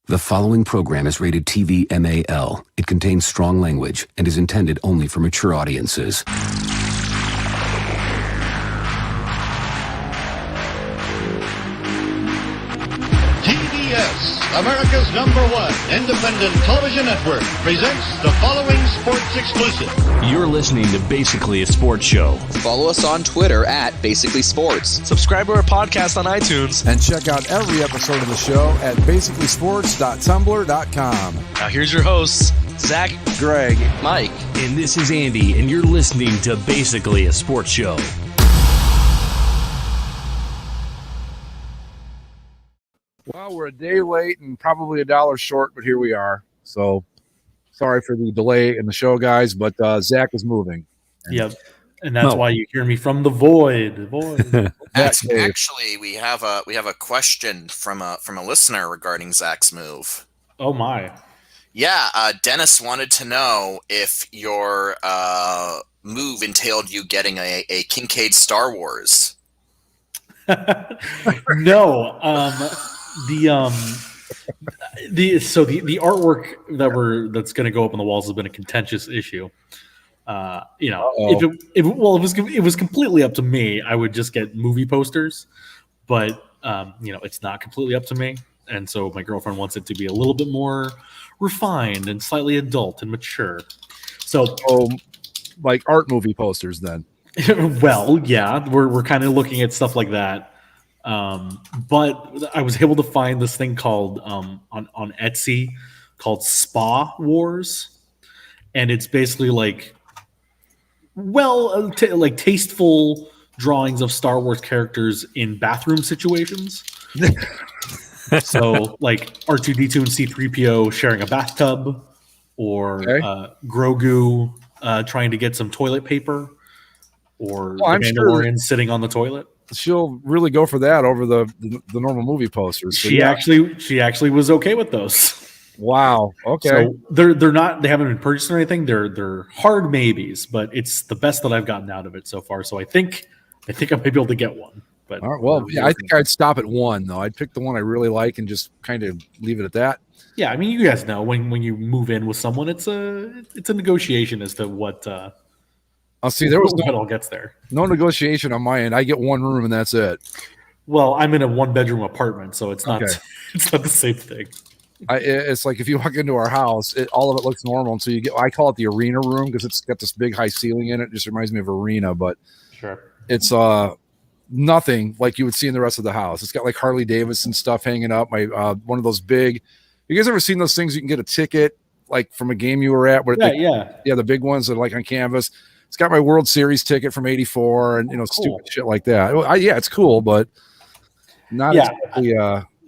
The following program is rated TV MAL. It contains strong language and is intended only for mature audiences. TBS, America's #1 independent television network, presents the following sports exclusive. You're listening to Basically a Sports Show. Follow us on Twitter at Basically Sports. Subscribe to our podcast on iTunes. And check out every episode of the show at basicallysports.tumblr.com. Now here's your hosts, Zach, Greg, Mike. And this is Andy, and you're listening to Basically a Sports Show. Well, we're a day late and probably $1 short, but here we are. So sorry for the delay in the show, guys, but Zach is moving. Yep. And that's why you hear me from the void. Actually, we have a question from a listener regarding Zach's move. Oh my. Yeah, Dennis wanted to know if your move entailed you getting a Kincaid Star Wars. No. The artwork that's going to go up on the walls has been a contentious issue. If it was completely up to me, I would just get movie posters, but it's not completely up to me, and so my girlfriend wants it to be a little bit more refined and slightly adult and mature. So, like art movie posters, then. Well, yeah, we're kind of looking at stuff like that. But I was able to find this thing called on Etsy called Spa Wars, and it's basically like tasteful drawings of Star Wars characters in bathroom situations. So like R2-D2 and C-3PO sharing a bathtub, or Grogu trying to get some toilet paper, or the Mandalorian sitting on the toilet. She'll really go for that over the normal movie posters. So she actually was okay with those. Wow. Okay. So they haven't been purchased or anything. They're hard maybes, but it's the best that I've gotten out of it so far. So I think I might be able to get one. But I think I'd stop at one though. I'd pick the one I really like and just kind of leave it at that. Yeah, I mean, you guys know when you move in with someone, it's a negotiation as to what. I'll see. There was it all gets there. No negotiation on my end. I get one room and that's it. Well, I'm in a 1-bedroom apartment, so it's not. Okay. It's not the same thing. It's like if you walk into our house, all of it looks normal, and so I call it the arena room because it's got this big high ceiling in it. It just reminds me of arena, but sure, it's nothing like you would see in the rest of the house. It's got like Harley Davidson stuff hanging up. My one of those big. You guys ever seen those things? You can get a ticket like from a game you were at. Where the big ones that are like on canvas. It's got my World Series ticket from '84 and cool. Stupid shit like that. It's cool, but not exactly.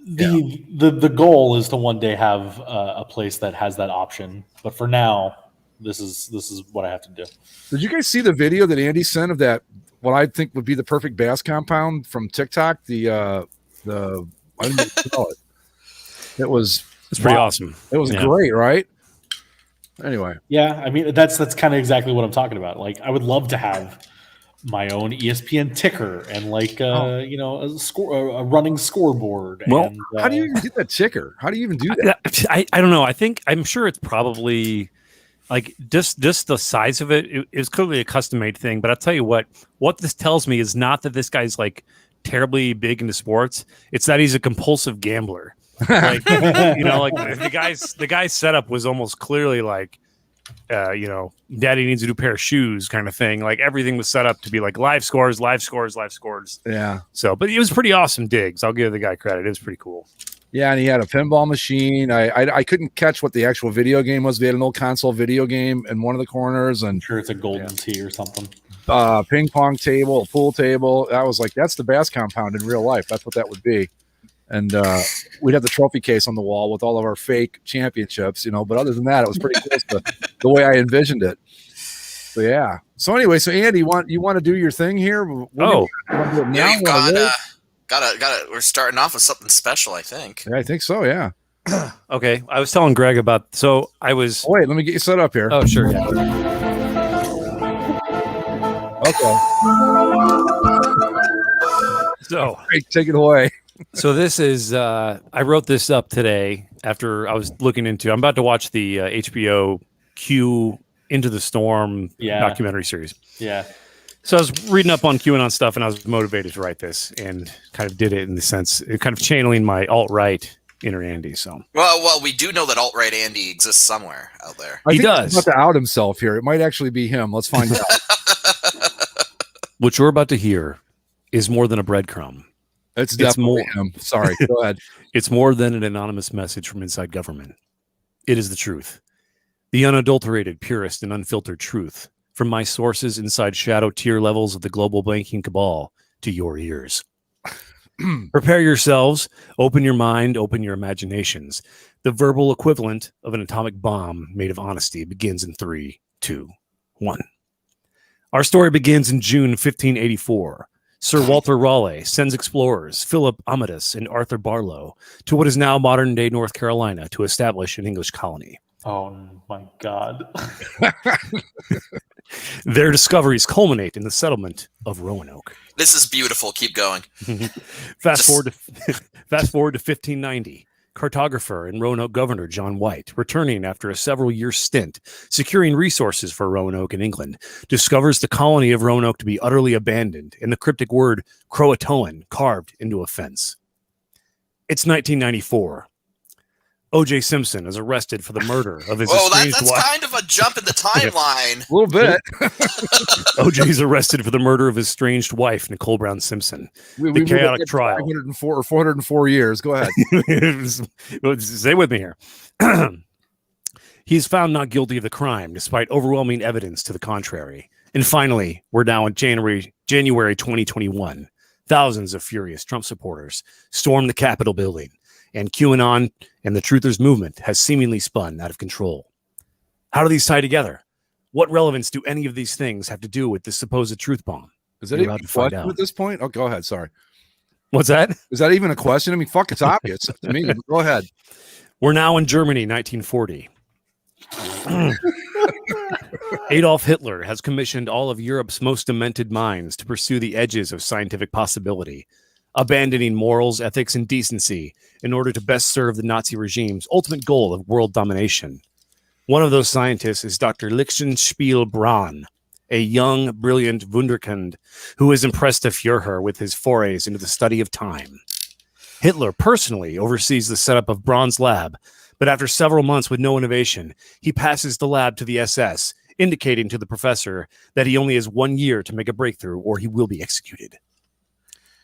The goal is to one day have a place that has that option, but for now, this is what I have to do. Did you guys see the video that Andy sent of that? What I think would be the perfect bass compound from TikTok. I didn't know it. It's pretty awesome. It was great, right? Anyway, yeah, I mean that's kind of exactly what I'm talking about. Like, I would love to have my own ESPN ticker and a running scoreboard. Well, and, how do you even get that ticker? How do you even do that? I don't know. I'm sure it's probably like just the size of it. It's clearly a custom made thing. But I'll tell you what this tells me is not that this guy's like terribly big into sports. It's that he's a compulsive gambler. Like, the guy's setup was almost clearly like, daddy needs a new pair of shoes kind of thing. Like everything was set up to be like live scores. Yeah. So, but it was pretty awesome digs. I'll give the guy credit. It was pretty cool. Yeah. And he had a pinball machine. I couldn't catch what the actual video game was. We had an old console video game in one of the corners, and I'm sure it's a golden tee or something. Ping pong table, a pool table. I was like, that's the bass compound in real life. That's what that would be. And we'd have the trophy case on the wall with all of our fake championships, but other than that, it was pretty close to the way I envisioned it. So, yeah. So, anyway, Andy, you want to do your thing here? We're starting off with something special, I think. Yeah, I think so, yeah. Okay. I was telling Greg wait, let me get you set up here. Oh, sure, yeah. Okay. So, take it away. So this is I wrote this up today after I was looking into. I'm about to watch the HBO Q Into the Storm documentary series. Yeah. So I was reading up on QAnon stuff, and I was motivated to write this, and kind of did it in the sense, kind of channeling my alt-right inner Andy. So well, we do know that alt-right Andy exists somewhere out there. He does. He's about to out himself here. It might actually be him. Let's find out. What you're about to hear is more than a breadcrumb. It's definitely him. Sorry. Go ahead. It's more than an anonymous message from inside government. It is the truth. The unadulterated, purest, and unfiltered truth from my sources inside shadow tier levels of the global banking cabal to your ears. Prepare yourselves, open your mind, open your imaginations. The verbal equivalent of an atomic bomb made of honesty begins in 3, 2, 1. Our story begins in June 1584. Sir Walter Raleigh sends explorers Philip Amatus and Arthur Barlow to what is now modern-day North Carolina to establish an English colony. Oh my God. Their discoveries culminate in the settlement of Roanoke. This is beautiful. Keep going. Fast forward to 1590. Cartographer and Roanoke governor John White, returning after a several-year stint securing resources for Roanoke in England, discovers the colony of Roanoke to be utterly abandoned and the cryptic word Croatoan carved into a fence. It's 1994. O.J. Simpson is arrested for the murder of his estranged that's wife. kind of a jump in the timeline. A little bit. O.J.'s arrested for the murder of his estranged wife, Nicole Brown Simpson. The chaotic trial. 504 or 404 years. Go ahead. Stay with me here. He's found not guilty of the crime, despite overwhelming evidence to the contrary. And finally, we're now in January 2021. Thousands of furious Trump supporters storm the Capitol building, and QAnon and the Truthers movement has seemingly spun out of control. How do these tie together? What relevance do any of these things have to do with this supposed truth bomb? Is that even a question at this point? Oh, go ahead. Sorry. What's that? Is that even a question? I mean, fuck, it's obvious to me. Go ahead. We're now in Germany, 1940. Adolf Hitler has commissioned all of Europe's most demented minds to pursue the edges of scientific possibility, abandoning morals, ethics, and decency in order to best serve the Nazi regime's ultimate goal of world domination. One of those scientists is Dr. Lichtenspiel Braun, a young, brilliant wunderkind who has impressed the Führer with his forays into the study of time. Hitler personally oversees the setup of Braun's lab, but after several months with no innovation, he passes the lab to the SS, indicating to the professor that he only has 1 year to make a breakthrough or he will be executed.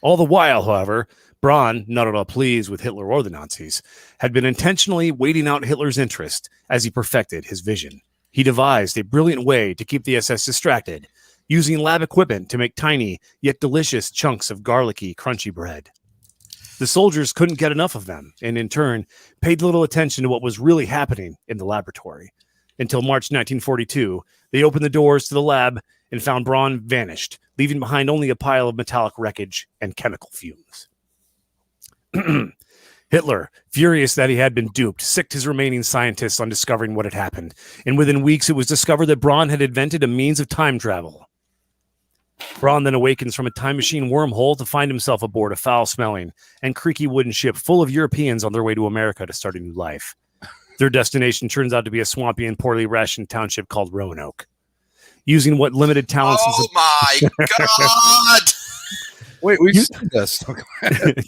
All the while, however, Braun, not at all pleased with Hitler or the Nazis, had been intentionally waiting out Hitler's interest as he perfected his vision. He devised a brilliant way to keep the SS distracted, using lab equipment to make tiny yet delicious chunks of garlicky, crunchy bread. The soldiers couldn't get enough of them, and in turn, paid little attention to what was really happening in the laboratory. Until March 1942, they opened the doors to the lab and found Braun vanished, leaving behind only a pile of metallic wreckage and chemical fumes. Hitler, furious that he had been duped, sicked his remaining scientists on discovering what had happened, and within weeks it was discovered that Braun had invented a means of time travel. Braun then awakens from a time machine wormhole to find himself aboard a foul-smelling and creaky wooden ship full of Europeans on their way to America to start a new life. Their destination turns out to be a swampy and poorly rationed township called Roanoke. Using what limited talents... Oh my God! Wait, we've seen this.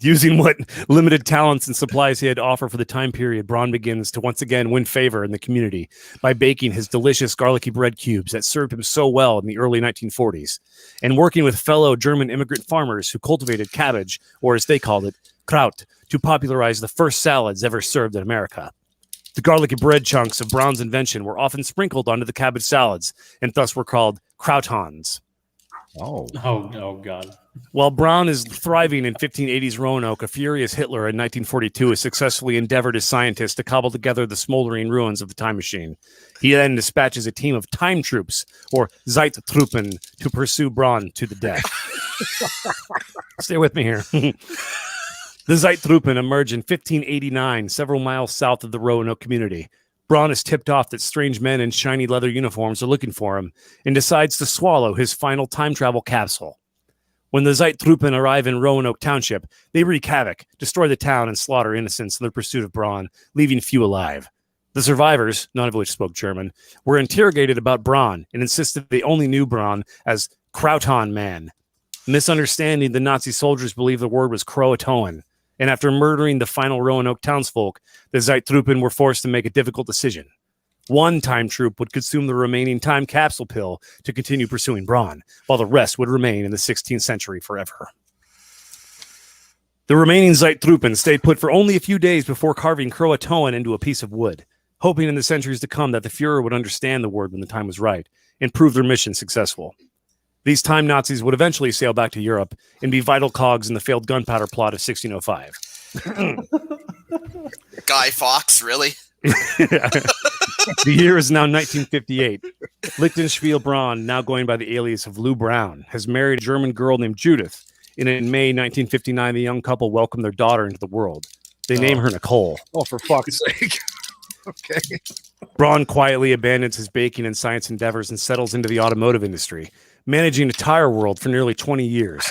Using what limited talents and supplies he had to offer for the time period, Braun begins to once again win favor in the community by baking his delicious garlicky bread cubes that served him so well in the early 1940s, and working with fellow German immigrant farmers who cultivated cabbage, or as they called it, Kraut, to popularize the first salads ever served in America. The garlicky bread chunks of Braun's invention were often sprinkled onto the cabbage salads, and thus were called croutons. Oh, God. While Braun is thriving in 1580s Roanoke, a furious Hitler in 1942 has successfully endeavored as scientists to cobble together the smoldering ruins of the time machine. He then dispatches a team of time troops, or Zeittruppen, to pursue Braun to the death. Stay with me here. The Zeittruppen emerge in 1589, several miles south of the Roanoke community. Braun is tipped off that strange men in shiny leather uniforms are looking for him and decides to swallow his final time travel capsule. When the Zeittruppen arrive in Roanoke Township, they wreak havoc, destroy the town, and slaughter innocents in their pursuit of Braun, leaving few alive. The survivors, none of which spoke German, were interrogated about Braun and insisted they only knew Braun as Krauton Man. Misunderstanding, the Nazi soldiers believed the word was Croatoan, and after murdering the final Roanoke townsfolk, the Zeittruppen were forced to make a difficult decision. One time troop would consume the remaining time capsule pill to continue pursuing Braun, while the rest would remain in the 16th century forever. The remaining Zeittruppen stayed put for only a few days before carving Croatoan into a piece of wood, hoping in the centuries to come that the Fuhrer would understand the word when the time was right and prove their mission successful. These time Nazis would eventually sail back to Europe and be vital cogs in the failed gunpowder plot of 1605. Guy Fawkes, really? The year is now 1958. Lichtenspiel Braun, now going by the alias of Lou Brown, has married a German girl named Judith, and in May 1959, the young couple welcomed their daughter into the world. They name her Nicole. Oh, for fuck's sake. Okay. Braun quietly abandons his baking and science endeavors and settles into the automotive industry, managing a tire world for nearly 20 years.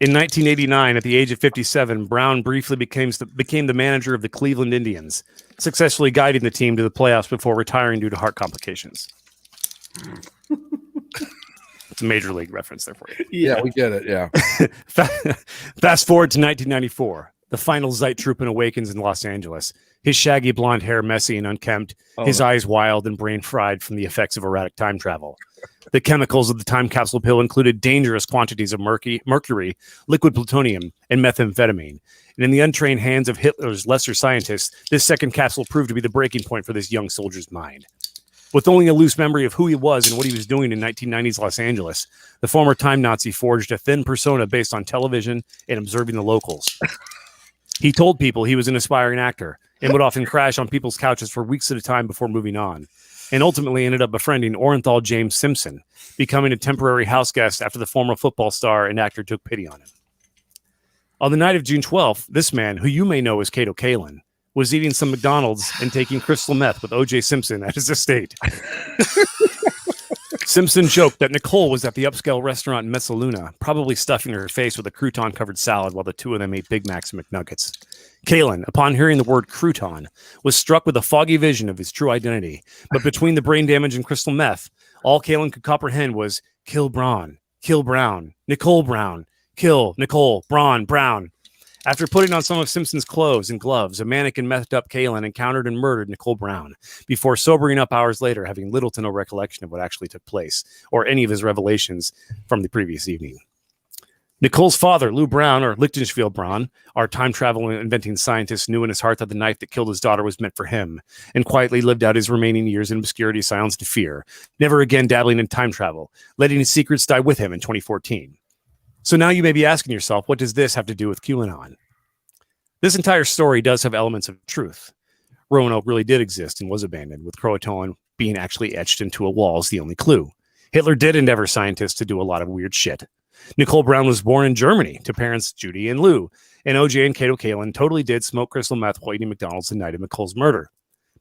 In 1989, at the age of 57, Brown briefly became the manager of the Cleveland Indians, successfully guiding the team to the playoffs before retiring due to heart complications. It's a major league reference there for you. Yeah, we get it. Yeah. Fast forward to 1994. The final Zeittruppen awakens in Los Angeles. His shaggy blonde hair messy and unkempt, his eyes wild and brain fried from the effects of erratic time travel. The chemicals of the time capsule pill included dangerous quantities of mercury, liquid plutonium, and methamphetamine. And in the untrained hands of Hitler's lesser scientists, this second capsule proved to be the breaking point for this young soldier's mind. With only a loose memory of who he was and what he was doing in 1990s Los Angeles, the former time Nazi forged a thin persona based on television and observing the locals. He told people he was an aspiring actor and would often crash on people's couches for weeks at a time before moving on, and ultimately ended up befriending Orenthal James Simpson, becoming a temporary house guest after the former football star and actor took pity on him. On the night of June 12th, this man, who you may know as Cato Kalin, was eating some McDonald's and taking crystal meth with O.J. Simpson at his estate. Simpson joked that Nicole was at the upscale restaurant in Messaluna, probably stuffing her face with a crouton-covered salad while the two of them ate Big Macs and McNuggets. Kalin, upon hearing the word crouton, was struck with a foggy vision of his true identity. But between the brain damage and crystal meth, all Kalin could comprehend was kill Braun, kill Brown, Nicole Brown, kill Nicole, Braun, Brown. After putting on some of Simpson's clothes and gloves, a manic and methed up Kalin encountered and murdered Nicole Brown, before sobering up hours later, having little to no recollection of what actually took place, or any of his revelations from the previous evening. Nicole's father, Lou Brown, or Lichtenspiel Braun, our time travel inventing scientist, knew in his heart that the knife that killed his daughter was meant for him, and quietly lived out his remaining years in obscurity, silence, and fear, never again dabbling in time travel, letting his secrets die with him in 2014. So now you may be asking yourself, what does this have to do with QAnon? This entire story does have elements of truth. Roanoke really did exist and was abandoned, with Croatoan being actually etched into a wall as the only clue. Hitler did endeavor scientists to do a lot of weird shit. Nicole Brown was born in Germany to parents Judy and Lou, and OJ and Cato Kalin totally did smoke crystal meth while eating McDonald's the night of Nicole's murder.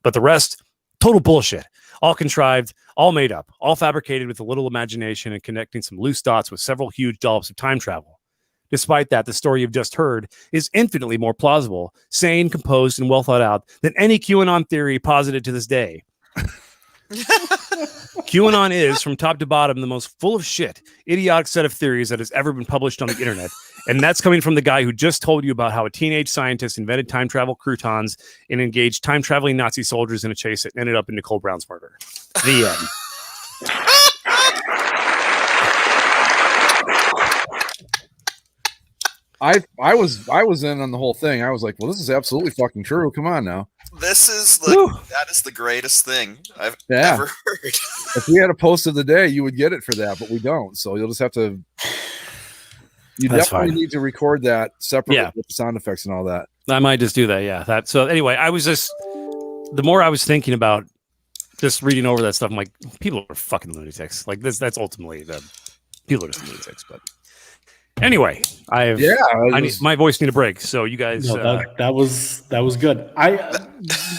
But the rest, total bullshit. All contrived, all made up, all fabricated with a little imagination and connecting some loose dots with several huge dollops of time travel. Despite that, the story you've just heard is infinitely more plausible, sane, composed, and well thought out than any QAnon theory posited to this day. QAnon is, from top to bottom, the most full of shit, idiotic set of theories that has ever been published on the internet. And that's coming from the guy who just told you about how a teenage scientist invented time travel croutons and engaged time traveling Nazi soldiers in a chase that ended up in Nicole Brown's murder. The end. I was in on the whole thing. I was like, well, this is absolutely fucking true. Come on now. That is the greatest thing I've ever heard. If we had a post of the day, you would get it for that, but we don't. So you'll just have to. You That's definitely fine. need to record that separately with the sound effects and all that. I might just do that. Yeah. So anyway, the more I was thinking about just reading over that stuff, I'm like, people are fucking lunatics. Like this, that's ultimately people are just lunatics. But anyway, my voice need a break. So you guys, that was good.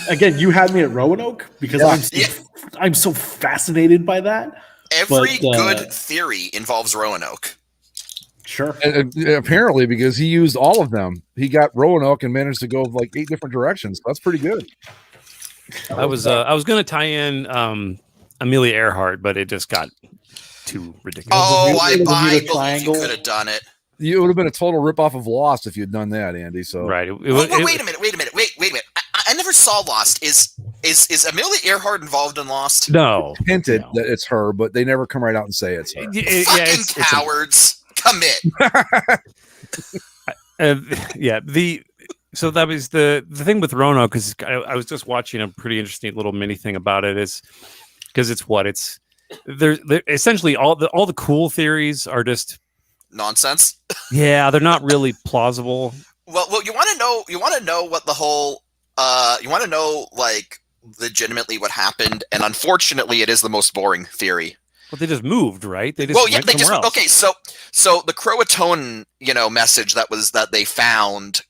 Again, you had me at Roanoke because I'm so fascinated by that. Every good theory involves Roanoke. Sure. And apparently, because he used all of them, he got Roanoke and managed to go like 8 different directions. That's pretty good. I was going to tie in Amelia Earhart, but it just got too ridiculous. Oh, I Bermuda believe Triangle. you could have done it. It would have been a total ripoff of Lost if you'd done that, Andy. So Right. Wait a minute. I never saw Lost. Is Amelia Earhart involved in Lost? No. hinted that it's her, but they never come right out and say it's her. Fucking cowards. Commit. So that was the thing with Roanoke, because I was just watching a pretty interesting little mini thing about it, is because it's they're essentially all the cool theories are just Nonsense. Yeah, they're not really plausible. Well, you want to know what the whole you want to know like legitimately what happened, and unfortunately, it is the most boring theory. But they just moved, right? They just went somewhere else. Okay. So the Croatoan, message that they found,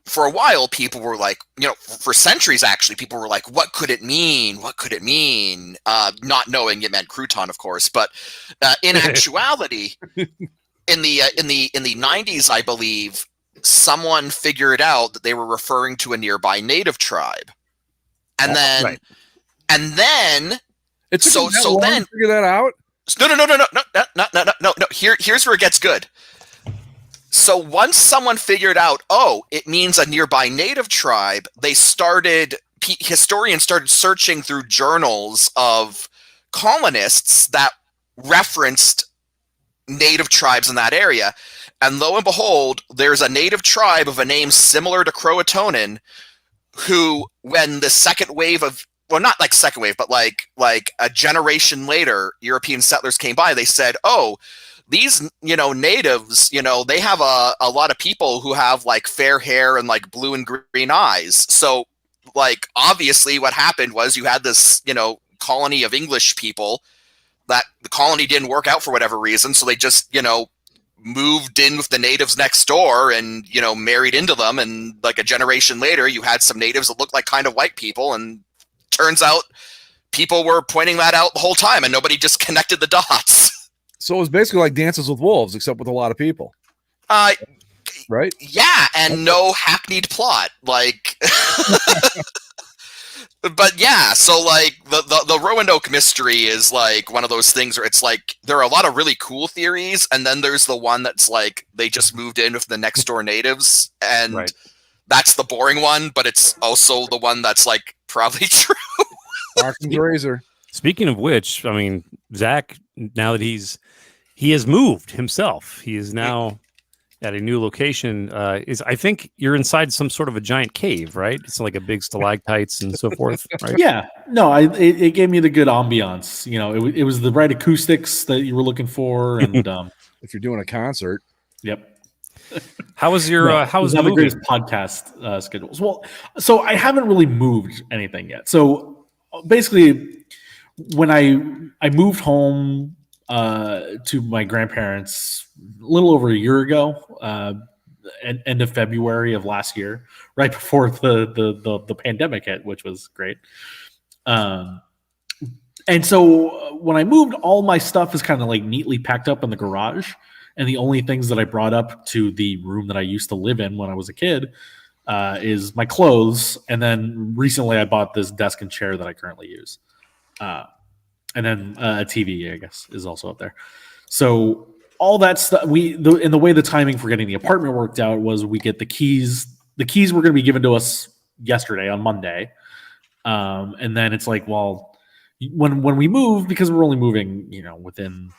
for a while, people were like, for centuries actually, people were like, what could it mean? What could it mean? Not knowing it meant crouton, of course, but in actuality, in the 90s, I believe, someone figured out that they were referring to a nearby native tribe, and then It took so them that long then to figure that out. No. Here's where it gets good. So once someone figured out, it means a nearby native tribe, historians started searching through journals of colonists that referenced native tribes in that area. And lo and behold, there's a native tribe of a name similar to Croatoan who, when the second wave of, well, not like second wave, but like a generation later, European settlers came by, they said, these, natives, they have a lot of people who have like fair hair and like blue and green eyes. So like, obviously what happened was you had this, colony of English people that the colony didn't work out for whatever reason. So they just, moved in with the natives next door and, married into them. And like a generation later, you had some natives that looked like kind of white people. And turns out people were pointing that out the whole time and nobody just connected the dots. So it was basically like Dances with Wolves, except with a lot of people. Right? Yeah, and no hackneyed plot. Like, but yeah, so like the Roanoke mystery is like one of those things where it's like there are a lot of really cool theories, and then there's the one that's like they just moved in with the next door natives, and that's the boring one, but it's also the one that's like probably true. Occam's razor. Speaking of which, I mean, Zach, now that he has moved himself, he is now at a new location. I think you're inside some sort of a giant cave, right? It's like a big stalactites and so forth, right? Yeah, no, it gave me the good ambiance. It was the right acoustics that you were looking for, and if you're doing a concert, yep. How was your? How was the moving? greatest podcast schedules? Well, so I haven't really moved anything yet. So basically, when I moved home to my grandparents a little over a year ago, end of February of last year, right before the pandemic hit, which was great. And so when I moved, all my stuff is kind of like neatly packed up in the garage. And the only things that I brought up to the room that I used to live in when I was a kid is my clothes. And then recently I bought this desk and chair that I currently use. And then a TV, I guess, is also up there. So all that stuff, in the way the timing for getting the apartment worked out was we get the keys. The keys were going to be given to us yesterday on Monday. And then it's like, well, when we move, because we're only moving, within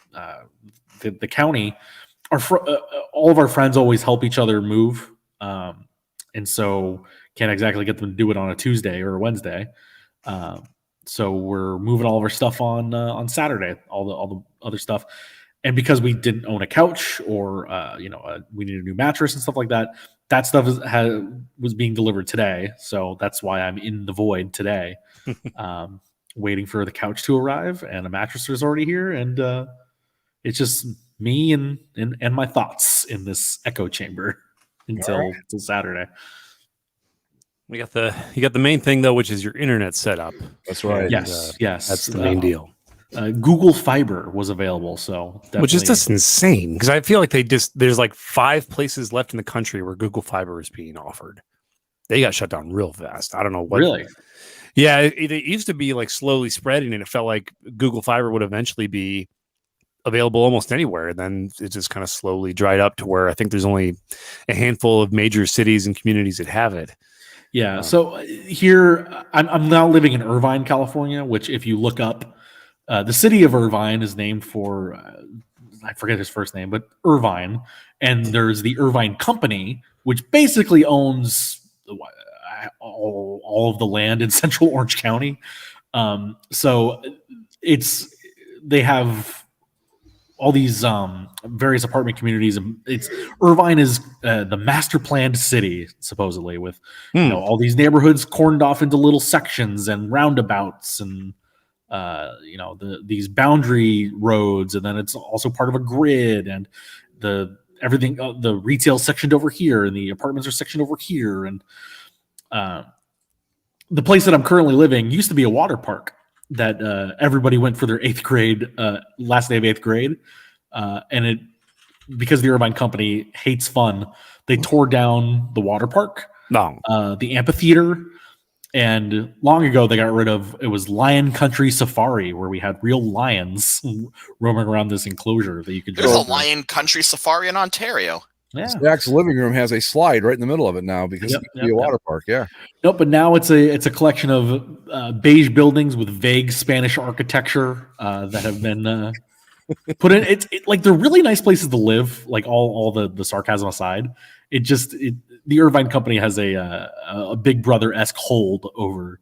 the county, all of our friends always help each other move. And so can't exactly get them to do it on a Tuesday or a Wednesday. So we're moving all of our stuff on Saturday, all the other stuff. And because we didn't own a couch or we needed a new mattress and stuff like that, that stuff was being delivered today. So that's why I'm in the void today, waiting for the couch to arrive, and a mattress is already here, and it's just me and my thoughts in this echo chamber until Saturday. You got the main thing though, which is your internet setup. That's right. Yes. That's the main deal. Google Fiber was available, so which is just insane because I feel like there's like 5 places left in the country where Google Fiber is being offered. They got shut down real fast. I don't know what. Really? Yeah, it used to be like slowly spreading, and it felt like Google Fiber would eventually be available almost anywhere. And then it just kind of slowly dried up to where I think there's only a handful of major cities and communities that have it. Yeah. So here, I'm now living in Irvine, California, which if you look up, the city of Irvine is named for, I forget his first name, but Irvine. And there's the Irvine Company, which basically owns all of the land in central Orange County. So they have all these various apartment communities. Irvine is the master planned city, supposedly, with all these neighborhoods corned off into little sections and roundabouts and these boundary roads, and then it's also part of a grid, and the retail sectioned over here, and the apartments are sectioned over here, and the place that I'm currently living used to be a water park that everybody went for their last day of 8th grade, and because the Irvine Company hates fun, they tore down the water park, the amphitheater. And long ago, they got rid of it was Lion Country Safari, where we had real lions roaming around this enclosure that you could. There's a Lion Country Safari in Ontario. Yeah, Zach's living room has a slide right in the middle of it now because it's a water park. Yeah, nope. But now it's a collection of beige buildings with vague Spanish architecture that have been put in. It's like they're really nice places to live. Like all the sarcasm aside, the Irvine Company has a Big Brother-esque hold over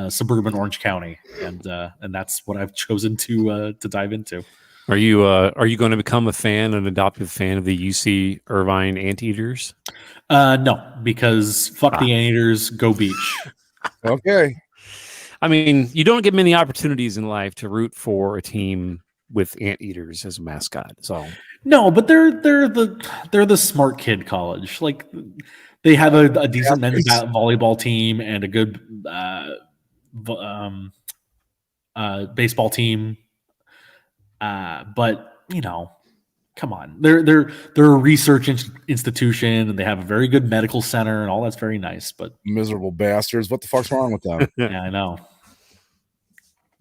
suburban Orange County, and that's what I've chosen to dive into. Are you going to become an adoptive fan of the UC Irvine Anteaters? No, because fuck the Anteaters, go Beach. Okay. I mean, you don't get many opportunities in life to root for a team with Anteaters as a mascot. So no, but they're the smart kid college. Like they have a decent men's volleyball team and a good baseball team. But come on, they're a research institution, and they have a very good medical center, and all that's very nice. But miserable bastards, what the fuck's wrong with them? Yeah, I know.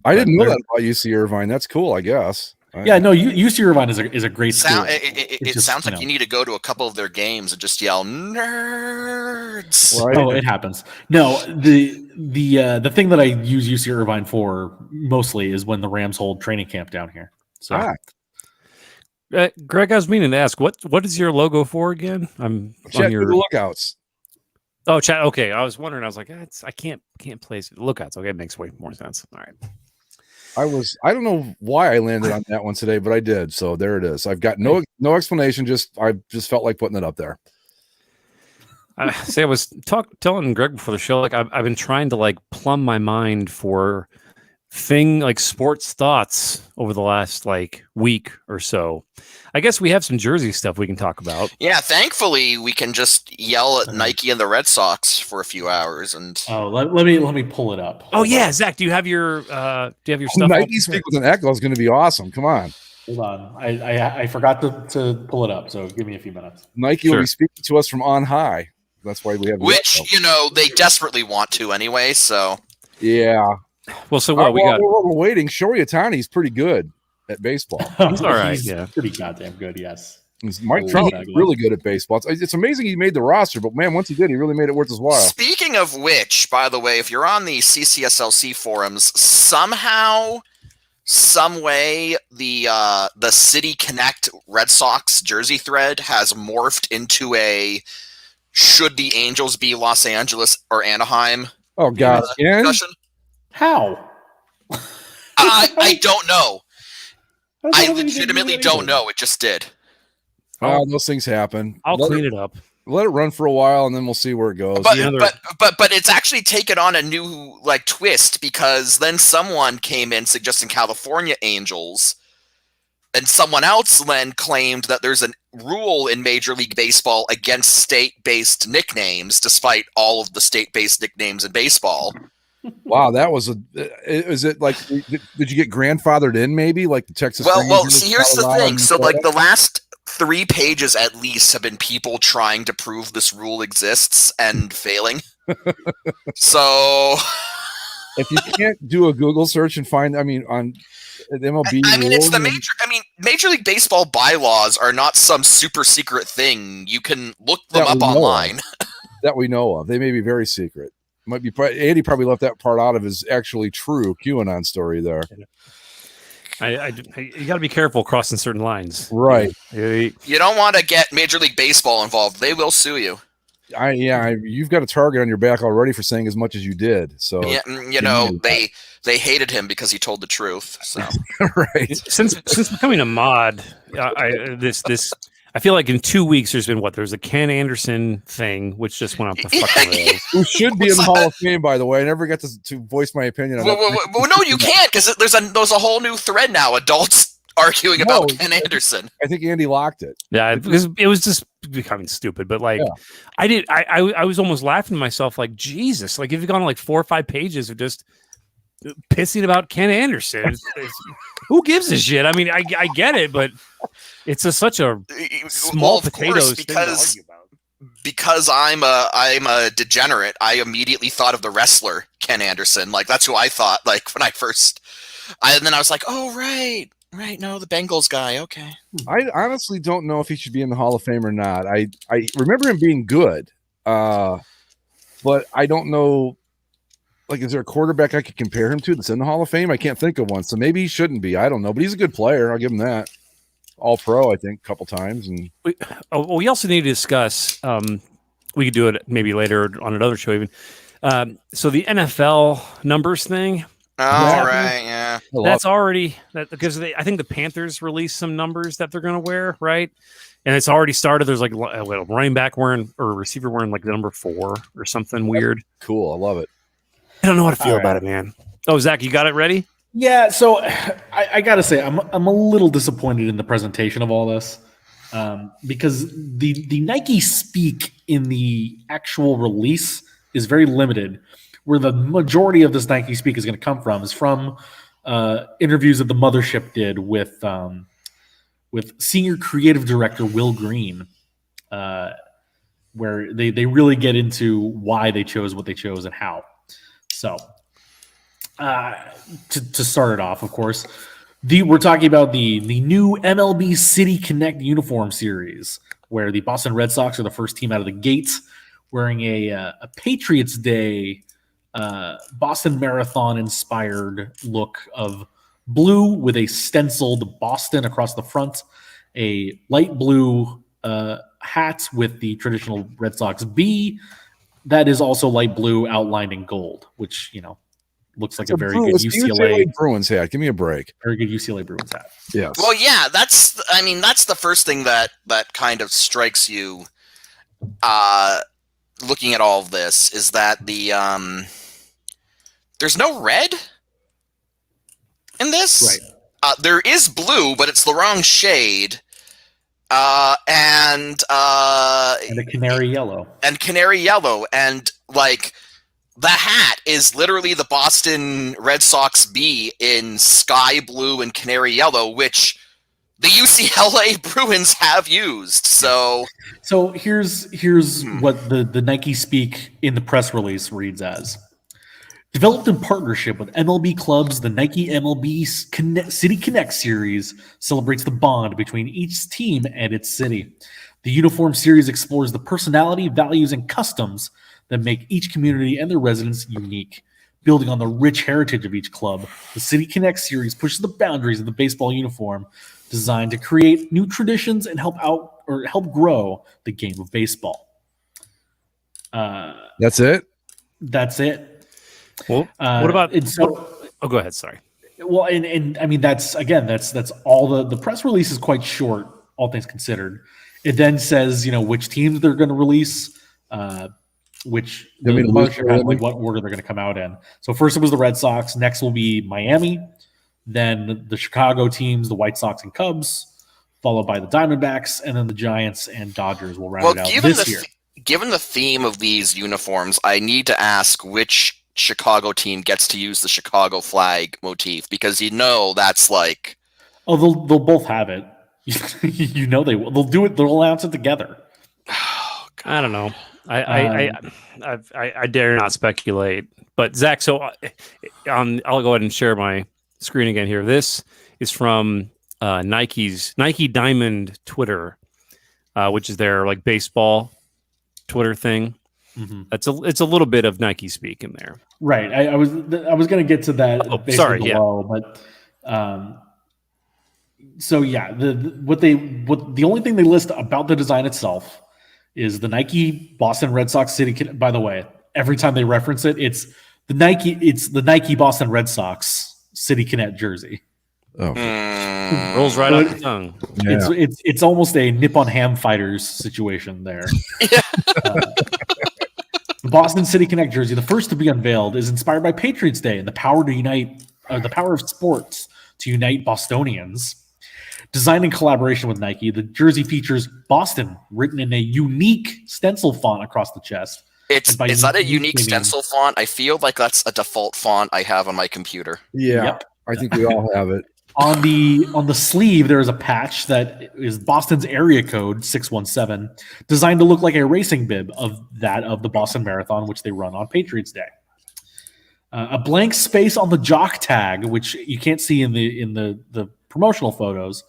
I didn't know that about UC Irvine. That's cool, I guess. Yeah, no, UC Irvine is a great school. It sounds like you need to go to a couple of their games and just yell nerds. Right? Oh, it happens. No, the thing that I use UC Irvine for mostly is when the Rams hold training camp down here. So, Greg, I was meaning to ask, what is your logo for again? I'm on your Lookouts. Oh, chat. Okay, I was wondering. I was like, I can't place it. Lookouts. Okay, it makes way more sense. All right. I don't know why I landed on that one today, but I did. So there it is. I've got no explanation. I just felt like putting it up there. I was telling Greg before the show, like I've been trying to like plumb my mind for sports thoughts over the last like week or so. I guess we have some Jersey stuff we can talk about. Yeah, thankfully we can just yell at Nike and the Red Sox for a few hours. And let me pull it up. Oh yeah, Zach, do you have your stuff? Nike speak with an echo is going to be awesome. Come on. Hold on, I forgot to pull it up, so give me a few minutes. Nike will be speaking to us from on high. That's why we have they desperately want to anyway. So yeah. Well, so what we're waiting. Shohei Ohtani's pretty good at baseball. He's all right. He's yeah, pretty goddamn good. Yes. Mike Trout is really good at baseball. It's amazing he made the roster, but man, once he did, he really made it worth his while. Speaking of which, by the way, if you're on the CCSLC forums, somehow, some way, the City Connect Red Sox jersey thread has morphed into a should the Angels be Los Angeles or Anaheim? Oh God! Discussion. How? I don't know. I legitimately don't know. It just did. Oh, those things happen. I'll clean it up. Let it run for a while, and then we'll see where it goes. But it's actually taken on a new twist, because then someone came in suggesting California Angels, and someone else then claimed that there's a rule in Major League Baseball against state-based nicknames, despite all of the state-based nicknames in baseball. Wow, that was is it like did you get grandfathered in maybe like the Texas? Well, Rangers, see, here's the Colorado, thing. So, Minnesota? like, the last 3 pages at least have been people trying to prove this rule exists and failing. So, if you can't do a Google search and find, I mean, on the MLB, I mean, it's the rules, major. I mean, Major League Baseball bylaws are not some super secret thing. You can look them That up we know online. that we know of. They may be very secret. Might be Andy probably left that part out of his actually true QAnon story there. You got to be careful crossing certain lines. Right. You don't want to get Major League Baseball involved. They will sue you. You've got a target on your back already for saying as much as you did. So Yeah, they hated him because he told the truth. So right. Since becoming a mod, I feel like in 2 weeks there's been there's a Ken Anderson thing which just went off the fucking rails. Who should be in the Hall of Fame, by the way. I never got to voice my opinion on that. Well, no, you can't, because there's a whole new thread now. Adults arguing about Ken Anderson. I think Andy locked it. Yeah, because it was just becoming stupid. But like, I was almost laughing to myself, like, Jesus, like if you've gone like 4 or 5 pages of just pissing about Ken Anderson, who gives a shit? I mean, I get it, but it's such a small potatoes thing to argue about. Because I'm a degenerate, I immediately thought of the wrestler Ken Anderson. Like, that's who I thought. Like, when I first, and then I was like, oh right, no, the Bengals guy. Okay. I honestly don't know if he should be in the Hall of Fame or not. I remember him being good, but I don't know. Like, is there a quarterback I could compare him to that's in the Hall of Fame? I can't think of one, so maybe he shouldn't be. I don't know, but he's a good player. I'll give him that. All pro, I think, a couple times. And we also need to discuss. We could do it maybe later on another show, even. So the NFL numbers thing. Oh, right, yeah. That's already because I think the Panthers released some numbers that they're going to wear, right? And it's already started. There's like a running back wearing or a receiver wearing like the number 4 or something weird. Cool, I love it. I don't know how to feel about it, man. Oh, Zach, you got it ready? Yeah, so I gotta say I'm a little disappointed in the presentation of all this because the Nike speak in the actual release is very limited. Where the majority of this Nike speak is going to come from is from interviews that the mothership did with senior creative director Will Green, where they really get into why they chose what they chose and how. So. To start it off, of course, we're talking about the new MLB City Connect uniform series, where the Boston Red Sox are the first team out of the gates, wearing a Patriots Day Boston Marathon inspired look of blue with a stenciled Boston across the front, a light blue hat with the traditional Red Sox B that is also light blue outlined in gold, which looks like a very good UCLA Bruins hat. Give me a break. Very good UCLA Bruins hat. Yeah. Well, yeah, that's the first thing that kind of strikes you looking at all of this is that there's no red in this. Right. There is blue, but it's the wrong shade. And a canary yellow. And like the hat is literally the Boston Red Sox B in sky blue and canary yellow, which the UCLA Bruins have used. So here's what the Nike speak in the press release reads as. Developed in partnership with MLB clubs, the Nike MLB City Connect series celebrates the bond between each team and its city. The uniform series explores the personality, values, and customs that make each community and their residents unique. Building on the rich heritage of each club, the City Connect series pushes the boundaries of the baseball uniform, designed to create new traditions and help grow the game of baseball. That's it? That's it. Well, what about go ahead. Sorry. Well, and I mean that's all the press release is quite short, all things considered. It then says which teams they're going to release, which the mothership has what order they're going to come out in. So first it was the Red Sox, next will be Miami, then the Chicago teams, the White Sox and Cubs, followed by the Diamondbacks, and then the Giants and Dodgers will round it out this year. Given the theme of these uniforms, I need to ask which Chicago team gets to use the Chicago flag motif, because that's like, oh, they'll both have it. They will. They'll do it. They'll announce it together. I don't know. I dare not speculate. But Zach, so I'll go ahead and share my screen again here. This is from Nike Diamond Twitter, which is their like baseball Twitter thing. Mm-hmm. It's a little bit of Nike speak in there. Right. I was going to get to that. Below, but so yeah, the only thing they list about the design itself is the Nike Boston Red Sox City. By the way, every time they reference it, it's the Nike Boston Red Sox City Connect jersey. Oh, rolls right off the tongue. Yeah. It's almost a Nippon Ham Fighters situation there. The Boston City Connect jersey, the first to be unveiled, is inspired by Patriots Day and the power of sports to unite Bostonians. Designed in collaboration with Nike, the jersey features Boston written in a unique stencil font across the chest. Is that a unique stencil font? I feel like that's a default font I have on my computer. Yeah, yep. I think we all have it. On the sleeve, there is a patch that is Boston's area code 617, designed to look like a racing bib of the Boston Marathon, which they run on Patriots Day. A blank space on the jock tag, which you can't see in the promotional photos.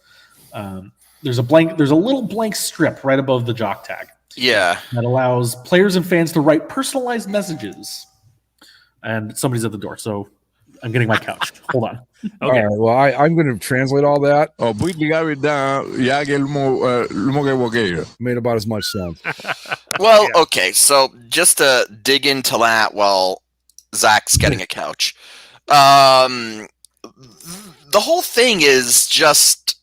There's a little blank strip right above the jock tag. Yeah, that allows players and fans to write personalized messages. And somebody's at the door, so I'm getting my couch. Hold on. Okay. All right, well, I'm going to translate all that. Made about as much sense. Well, okay, so just to dig into that while Zach's getting a couch. The whole thing is just,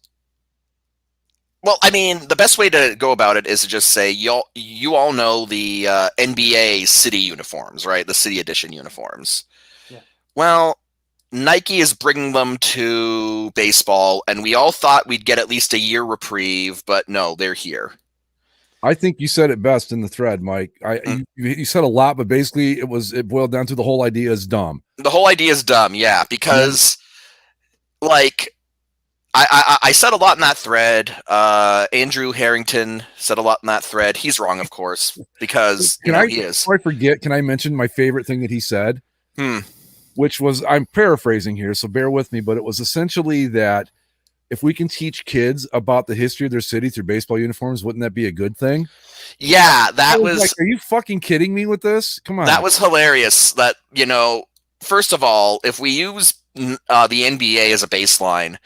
well, I mean, the best way to go about it is to just say, you all know the NBA city uniforms, right? The city edition uniforms. Yeah. Well, Nike is bringing them to baseball, and we all thought we'd get at least a year reprieve, but no, they're here. I think you said it best in the thread, Mike. You said a lot, but basically it boiled down to the whole idea is dumb. The whole idea is dumb, yeah, because like I said a lot in that thread. Andrew Harrington said a lot in that thread. He's wrong, of course, because he is. Before I forget, can I mention my favorite thing that he said? Which was, I'm paraphrasing here, so bear with me, but it was essentially that if we can teach kids about the history of their city through baseball uniforms, wouldn't that be a good thing? Yeah, that was like, are you fucking kidding me with this? Come on. That was hilarious. That, first of all, if we use the NBA as a baseline,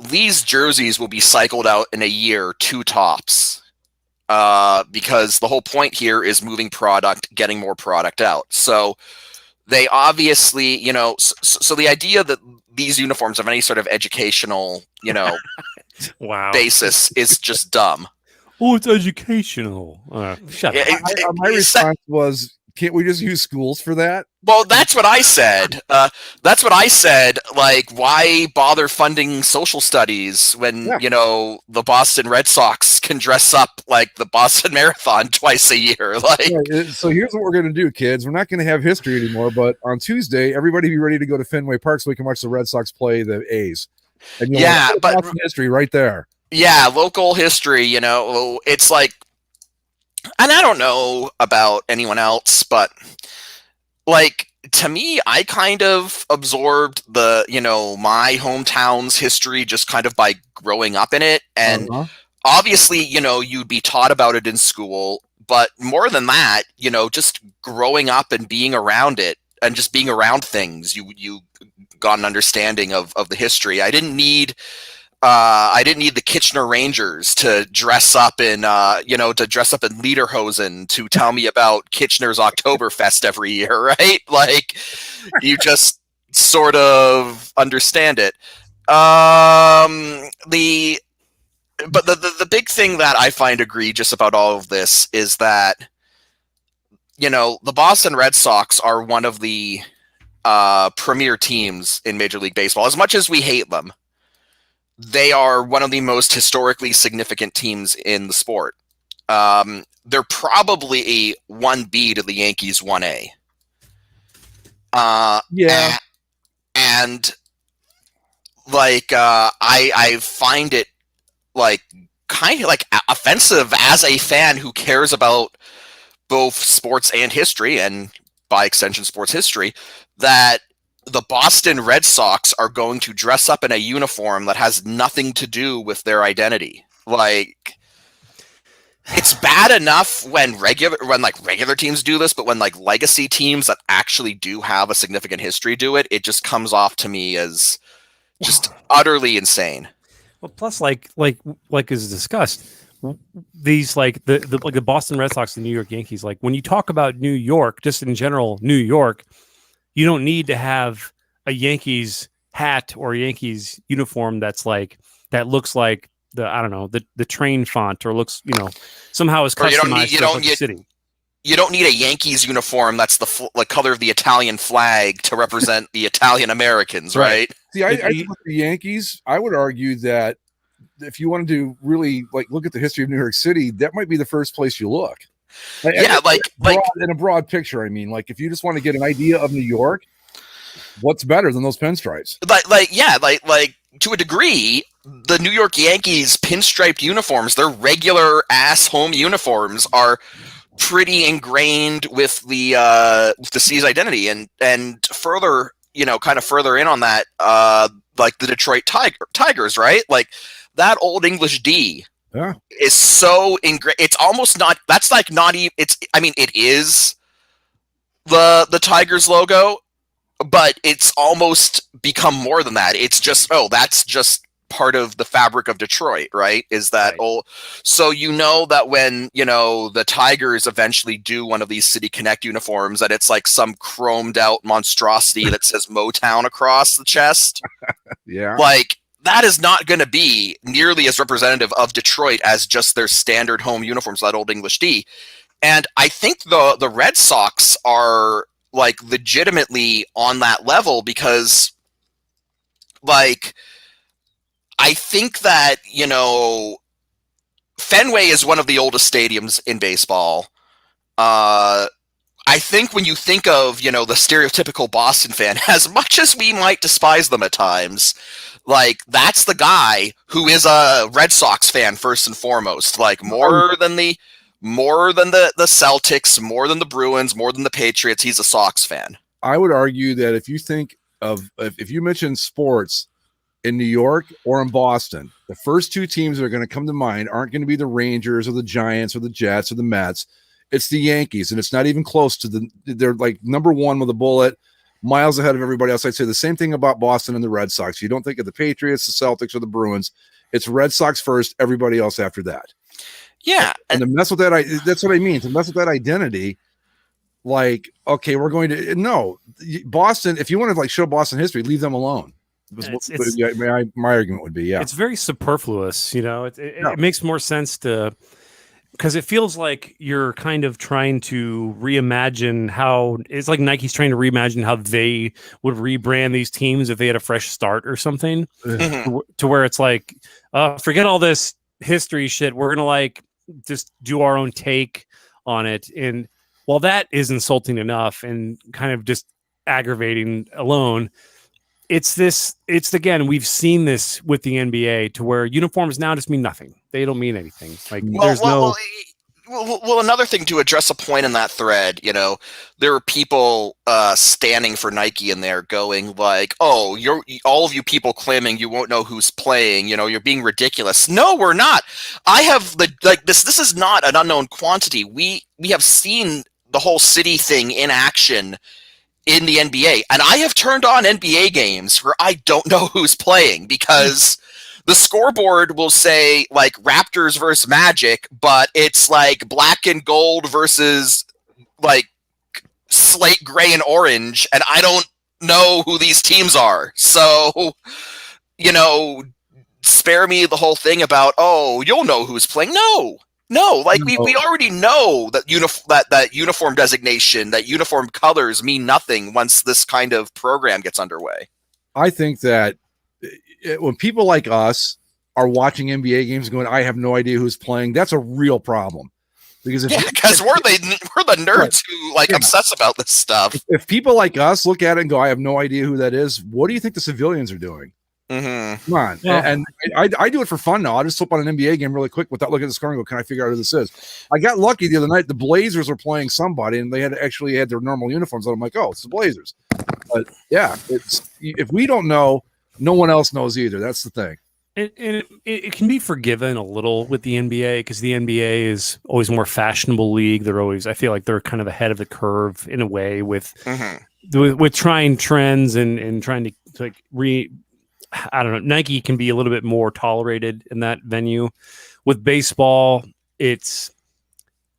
these jerseys will be cycled out in a year, 2 tops. Because the whole point here is moving product, getting more product out. So they obviously, so the idea that these uniforms have any sort of educational, wow, basis is just dumb. Oh, it's educational. Shut up. My response was, can't we just use schools for that? Well, that's what I said. Like, why bother funding social studies when, the Boston Red Sox can dress up like the Boston Marathon twice a year? Like, so here's what we're going to do, kids. We're not going to have history anymore, but on Tuesday, everybody be ready to go to Fenway Park so we can watch the Red Sox play the A's. And but history right there. Yeah, local history, it's like, and I don't know about anyone else, but like, to me, I kind of absorbed the, my hometown's history just kind of by growing up in it. And obviously, you'd be taught about it in school, but more than that, just growing up and being around it and just being around things, you got an understanding of the history. I didn't need the Kitchener Rangers to dress up in, lederhosen to tell me about Kitchener's Oktoberfest every year, right? Like, you just sort of understand it. The big thing that I find egregious about all of this is that, the Boston Red Sox are one of the premier teams in Major League Baseball. As much as we hate them, they are one of the most historically significant teams in the sport. They're probably a 1B to the Yankees 1A. Yeah. And like I find it like kind of like offensive as a fan who cares about both sports and history, and by extension sports history, that the Boston Red Sox are going to dress up in a uniform that has nothing to do with their identity. Like, it's bad enough when regular teams do this, but when like legacy teams that actually do have a significant history do it, it just comes off to me as just utterly insane. Well, plus, like is discussed, these like the Boston Red Sox and New York Yankees. Like when you talk about New York, just in general, New York, you don't need to have a Yankees hat or Yankees uniform that looks like the train font, or looks somehow is customized for the city. You don't need a Yankees uniform that's the color of the Italian flag to represent the Italian Americans, right? See, I think with the Yankees, I would argue that if you wanted to really look at the history of New York City, that might be the first place you look. In a broad picture, I mean, like if you just want to get an idea of New York, what's better than those pinstripes? Like to a degree, the New York Yankees pinstriped uniforms, their regular ass home uniforms, are pretty ingrained with the city's identity, and further, kind of further in on that, like the Detroit Tigers, right? Like that old English D is so ingrained. It's almost not. That's like not even. It is the Tigers logo, but it's almost become more than that. It's just that's just part of the fabric of Detroit, right? Is that old? So that when the Tigers eventually do one of these City Connect uniforms, that it's like some chromed out monstrosity that says Motown across the chest. Yeah, like that is not going to be nearly as representative of Detroit as just their standard home uniforms, that old English D. And I think the Red Sox are like legitimately on that level, because like I think that, Fenway is one of the oldest stadiums in baseball. I think when you think of, the stereotypical Boston fan, as much as we might despise them at times, like that's the guy who is a Red Sox fan first and foremost, like more than the Celtics, more than the Bruins, more than the Patriots. He's a Sox fan. I would argue that if you mention sports in New York or in Boston, the first two teams that are going to come to mind aren't going to be the Rangers or the Giants or the Jets or the Mets. It's the Yankees, and it's not even close to they're like number one with a bullet, miles ahead of everybody else. I'd say the same thing about Boston and the Red Sox. You don't think of the Patriots, the Celtics, or the Bruins. It's Red Sox first, everybody else after that. Yeah. And to mess with that, that's what I mean. To mess with that identity, like, okay, we're going to, no, Boston, if you want to show Boston history, leave them alone. My argument would be, it's very superfluous. It makes more sense because it feels like you're kind of trying to reimagine how it's like Nike's trying to reimagine how they would rebrand these teams if they had a fresh start or something, to where it's like, forget all this history shit. We're going to just do our own take on it. And while that is insulting enough and kind of just aggravating alone, again, we've seen this with the NBA to where uniforms now just mean nothing. They don't mean anything. Another thing to address a point in that thread, there are people standing for Nike in there going like, "Oh, all of you people claiming you won't know who's playing, you're being ridiculous." No, we're not. I have this is not an unknown quantity. We have seen the whole city thing in action in the NBA, and I have turned on NBA games where I don't know who's playing, because the scoreboard will say like Raptors versus Magic, but it's like black and gold versus like slate gray and orange, and I don't know who these teams are. So, spare me the whole thing about, oh, you'll know who's playing. No, we already know that that uniform designation, that uniform colors mean nothing once this kind of program gets underway. I think that when people like us are watching NBA games going, I have no idea who's playing, that's a real problem. Because because we're the nerds who like obsess about this stuff. If people like us look at it and go, I have no idea who that is, what do you think the civilians are doing? Come on. Well, and I do it for fun now. I'll just flip on an NBA game really quick without looking at the score and go, can I figure out who this is? I got lucky the other night. The Blazers were playing somebody, and they had their normal uniforms. And I'm like, oh, it's the Blazers. But yeah, if we don't know, no one else knows either. That's the thing. It can be forgiven a little with the NBA because the NBA is always a more fashionable league. I feel like they're kind of ahead of the curve in a way with trying trends and trying to like I don't know. Nike can be a little bit more tolerated in that venue. With baseball, it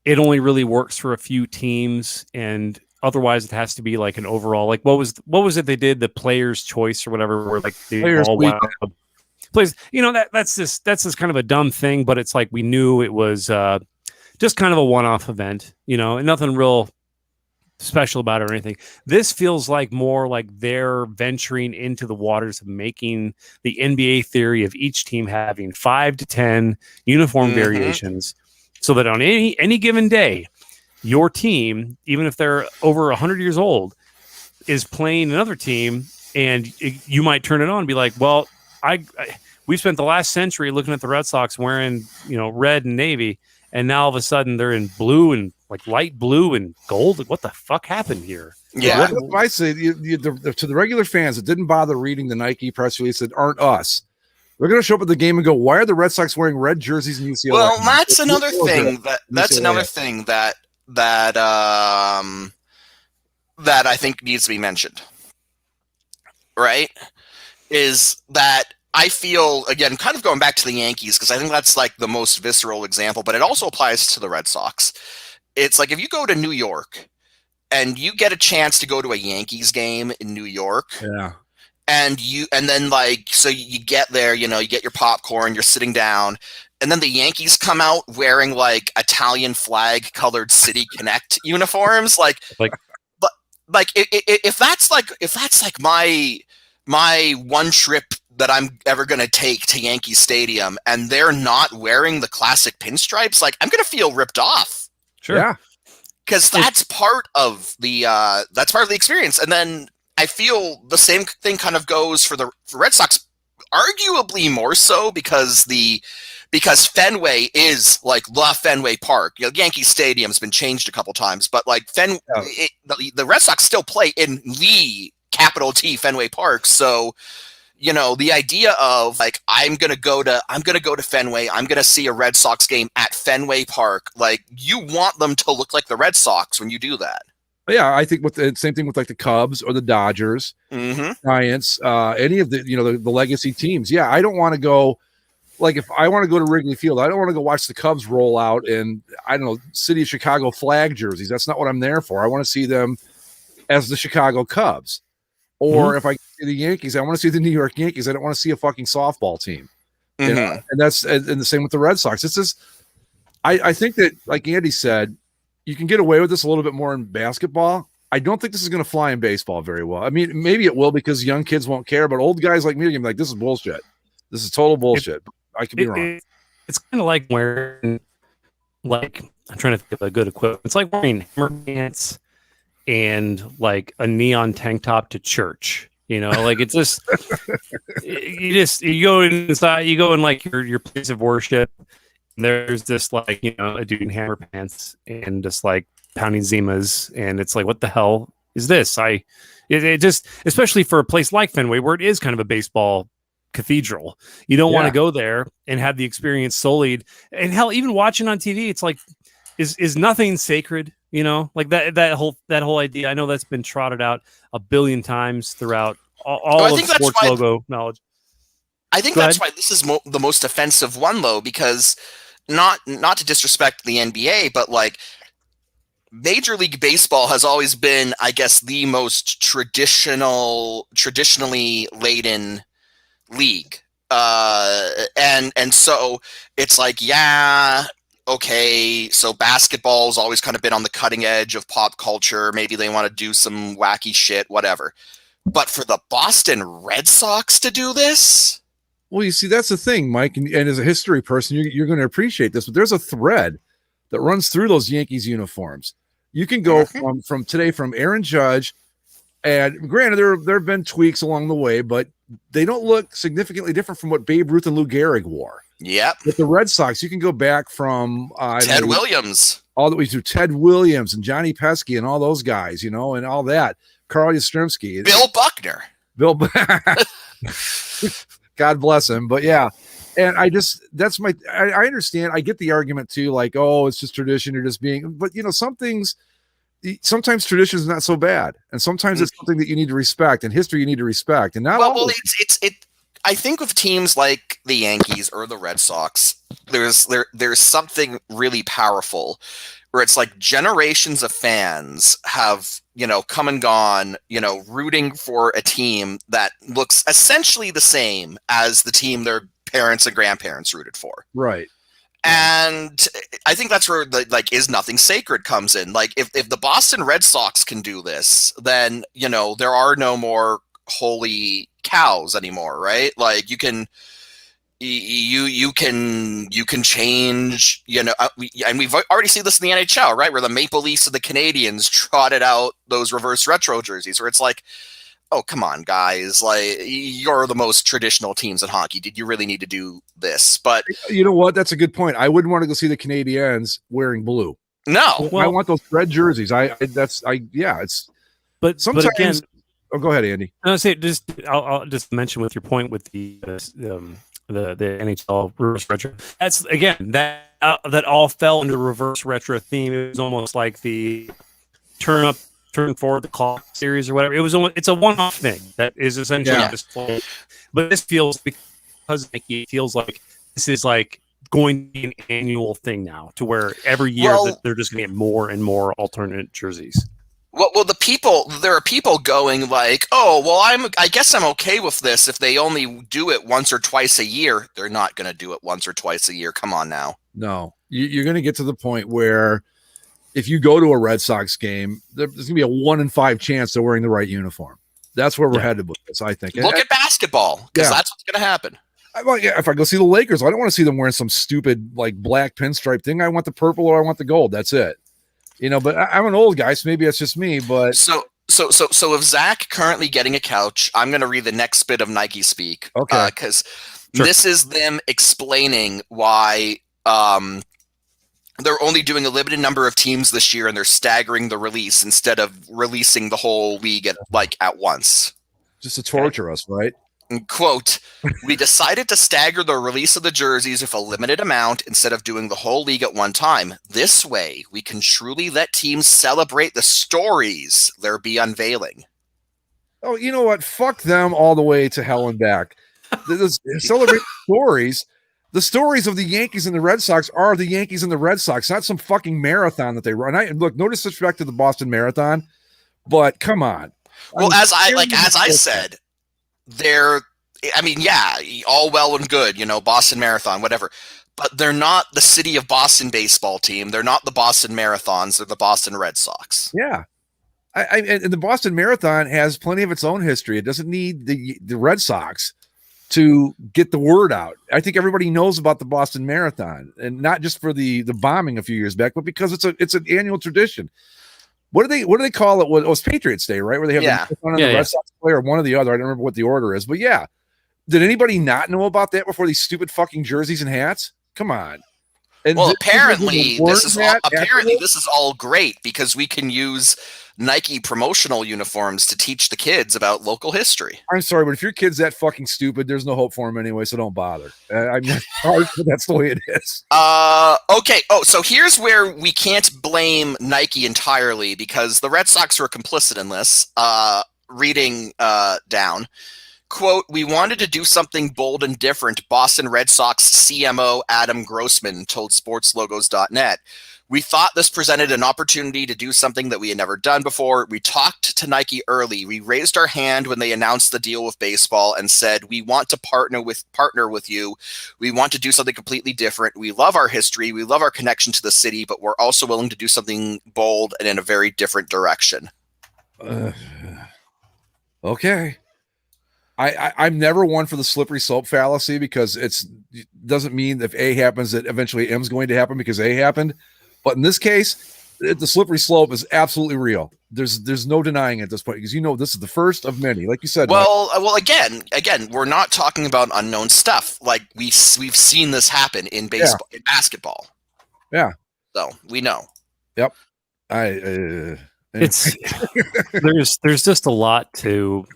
only really works for a few teams, and otherwise it has to be like an overall. Like what was it they did? The player's choice or whatever, where like they all wound up. Plays, that's just kind of a dumb thing, but it's like we knew it was just kind of a one-off event, and nothing real special about it or anything. This feels like more like they're venturing into the waters of making the NBA theory of each team having 5 to 10 uniform variations, so that on any given day, your team, even if they're over 100 years old, is playing another team, and you might turn it on and be like, well, we spent the last century looking at the Red Sox wearing, red and navy, and now all of a sudden they're in blue and like light blue and gold. What the fuck happened here? Yeah, what I say to the regular fans that didn't bother reading the Nike press release that aren't us, they're going to show up at the game and go, "Why are the Red Sox wearing red jerseys in UCLA?" Well, that's another thing. That's another thing that I think needs to be mentioned. Right? Is that I feel, again, kind of going back to the Yankees, because I think that's like the most visceral example, but it also applies to the Red Sox. It's like if you go to New York and you get a chance to go to a Yankees game in New York, and then so you get there, you get your popcorn, you're sitting down, and then the Yankees come out wearing like Italian flag colored City Connect uniforms, if that's like my one trip that I'm ever going to take to Yankee Stadium, and they're not wearing the classic pinstripes, like I'm going to feel ripped off. Sure. Yeah. Because that's part of the experience. And then I feel the same thing kind of goes for Red Sox, arguably more so because Fenway is like the Fenway Park. Yankee Stadium's been changed a couple times, but like the Red Sox still play in the capital T Fenway Park. So, the idea of like I'm gonna go to Fenway, I'm gonna see a Red Sox game at Fenway Park. Like you want them to look like the Red Sox when you do that. Yeah, I think with the same thing with like the Cubs or the Dodgers, Giants, any of the the legacy teams. Yeah, I don't want to go. Like if I want to go to Wrigley Field, I don't want to go watch the Cubs roll out in City of Chicago flag jerseys. That's not what I'm there for. I want to see them as the Chicago Cubs. Or if I see the Yankees, I want to see the New York Yankees. I don't want to see a fucking softball team. And that's the same with the Red Sox. It's just, I think that, like Andy said, you can get away with this a little bit more in basketball. I don't think this is going to fly in baseball very well. I mean, maybe it will because young kids won't care, but old guys like me are going to be like, this is bullshit. This is total bullshit. I could be wrong. It's kind of like wearing, like, I'm trying to think of a good equivalent. It's like wearing hammer pants and like a neon tank top to church, like it's just you go inside, you go in like your place of worship, and there's this like a dude in hammer pants and just like pounding Zimas, and it's like, what the hell is this? It just, especially for a place like Fenway where it is kind of a baseball cathedral, you don't want to go there and have the experience sullied. And hell, even watching on TV, it's like is nothing sacred. Like that whole idea. I know that's been trotted out a billion times throughout all of sports logo knowledge. I think that's why this is the most offensive one, though, because not to disrespect the NBA, but like Major League Baseball has always been, I guess, the most traditionally laden league, and so it's like, okay, so basketball's always kind of been on the cutting edge of pop culture. Maybe they want to do some wacky shit, whatever. But for the Boston Red Sox to do this? Well, you see, that's the thing, Mike, and as a history person, you're going to appreciate this, but there's a thread that runs through those Yankees uniforms. You can go from today from Aaron Judge, and granted, there have been tweaks along the way, but they don't look significantly different from what Babe Ruth and Lou Gehrig wore. Yep. With the Red Sox, you can go back from Ted Williams, all the way to Ted Williams and Johnny Pesky and all those guys, and all that. Carl Yastrzemski, Bill Buckner, God bless him. But yeah, and I understand. I get the argument too, like, oh, it's just tradition. You're just being, but some things. Sometimes tradition is not so bad, and sometimes it's something that you need to respect, and history you need to respect, and not well, I think with teams like the Yankees or the Red Sox, there's something really powerful where it's like generations of fans have come and gone, rooting for a team that looks essentially the same as the team their parents and grandparents rooted for. Right. And I think that's where is nothing sacred comes in. Like if the Boston Red Sox can do this, then there are no more holy cows anymore, right? Like you can change, and we've already seen this in the NHL, right? Where the Maple Leafs and the Canadiens trotted out those reverse retro jerseys, where it's like, oh, come on, guys. Like, you're the most traditional teams in hockey. Did you really need to do this? But you know what? That's a good point. I wouldn't want to go see the Canadiens wearing blue. No. Well, I want those red jerseys. But sometimes. But again, go ahead, Andy. I'll just mention with your point with the NHL reverse retro. That's again that all fell into reverse retro theme. It was almost like the turn forward the clock series or whatever. It's a one-off thing that is essentially just full. But this feels, because Nike feels like this is like going to be an annual thing now, to where every year they're just going to get more and more alternate jerseys. Well, there are people going like, oh, well, I guess I'm okay with this if they only do it once or twice a year. They're not going to do it once or twice a year. Come on now. No, you're going to get to the point where if you go to a Red Sox game, there's going to be a 1 in 5 chance they're wearing the right uniform. That's where we're headed with this, I think. Look at basketball, because that's what's going to happen. If I go see the Lakers, I don't want to see them wearing some stupid like black pinstripe thing. I want the purple or I want the gold. That's it. But I'm an old guy, so maybe it's just me. But so if Zach currently getting a couch, I'm going to read the next bit of Nike speak. Okay. Because this is them explaining why they're only doing a limited number of teams this year, and they're staggering the release instead of releasing the whole league at once. Just to torture us, right? And quote, we decided to stagger the release of the jerseys with a limited amount instead of doing the whole league at one time. This way, we can truly let teams celebrate the stories they'll be unveiling. Oh, you know what? Fuck them all the way to hell and back. Celebrate stories. The stories of the Yankees and the Red Sox are the Yankees and the Red Sox, not some fucking marathon that they run. Look, no disrespect to the Boston Marathon, but come on. Well, as I said, all well and good, Boston Marathon, whatever. But they're not the City of Boston baseball team. They're not the Boston Marathons. They're the Boston Red Sox. Yeah. And the Boston Marathon has plenty of its own history. It doesn't need the Red Sox to get the word out. I think everybody knows about the Boston Marathon, and not just for the bombing a few years back, but because it's an annual tradition. What do they call it? Well, it was Patriots Day, right? Where they have the Red Sox player, one or the other. I don't remember what the order is, but yeah. Did anybody not know about that before these stupid fucking jerseys and hats? Come on. And apparently this is all great because we can use Nike promotional uniforms to teach the kids about local history. I'm sorry, but if your kid's that fucking stupid, there's no hope for him anyway, so don't bother. I'm sorry, but that's the way it is. Okay. Oh, so here's where we can't blame Nike entirely because the Red Sox were complicit in this. Reading down. Quote, we wanted to do something bold and different, Boston Red Sox CMO Adam Grossman told sportslogos.net. We thought this presented an opportunity to do something that we had never done before. We talked to Nike early. We raised our hand when they announced the deal with baseball and said, we want to partner with you. We want to do something completely different. We love our history. We love our connection to the city, but we're also willing to do something bold and in a very different direction. Okay. I'm never one for the slippery slope fallacy because it doesn't mean if A happens that eventually M's going to happen because A happened. But in this case, the slippery slope is absolutely real. There's no denying it at this point, because this is the first of many, like you said. Well, again, we're not talking about unknown stuff. Like we've seen this happen in baseball, in basketball. Yeah. So we know. Yep. It's there's just a lot to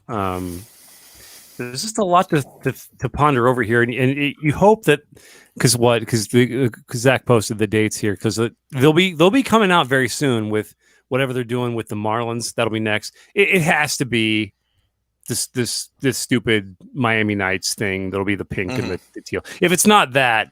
there's just a lot to ponder over here, and you hope that because Zach posted the dates here, because they'll be coming out very soon with whatever they're doing with the Marlins. That'll be next. It has to be this stupid Miami Nights thing. That'll be the pink and the teal. If it's not that,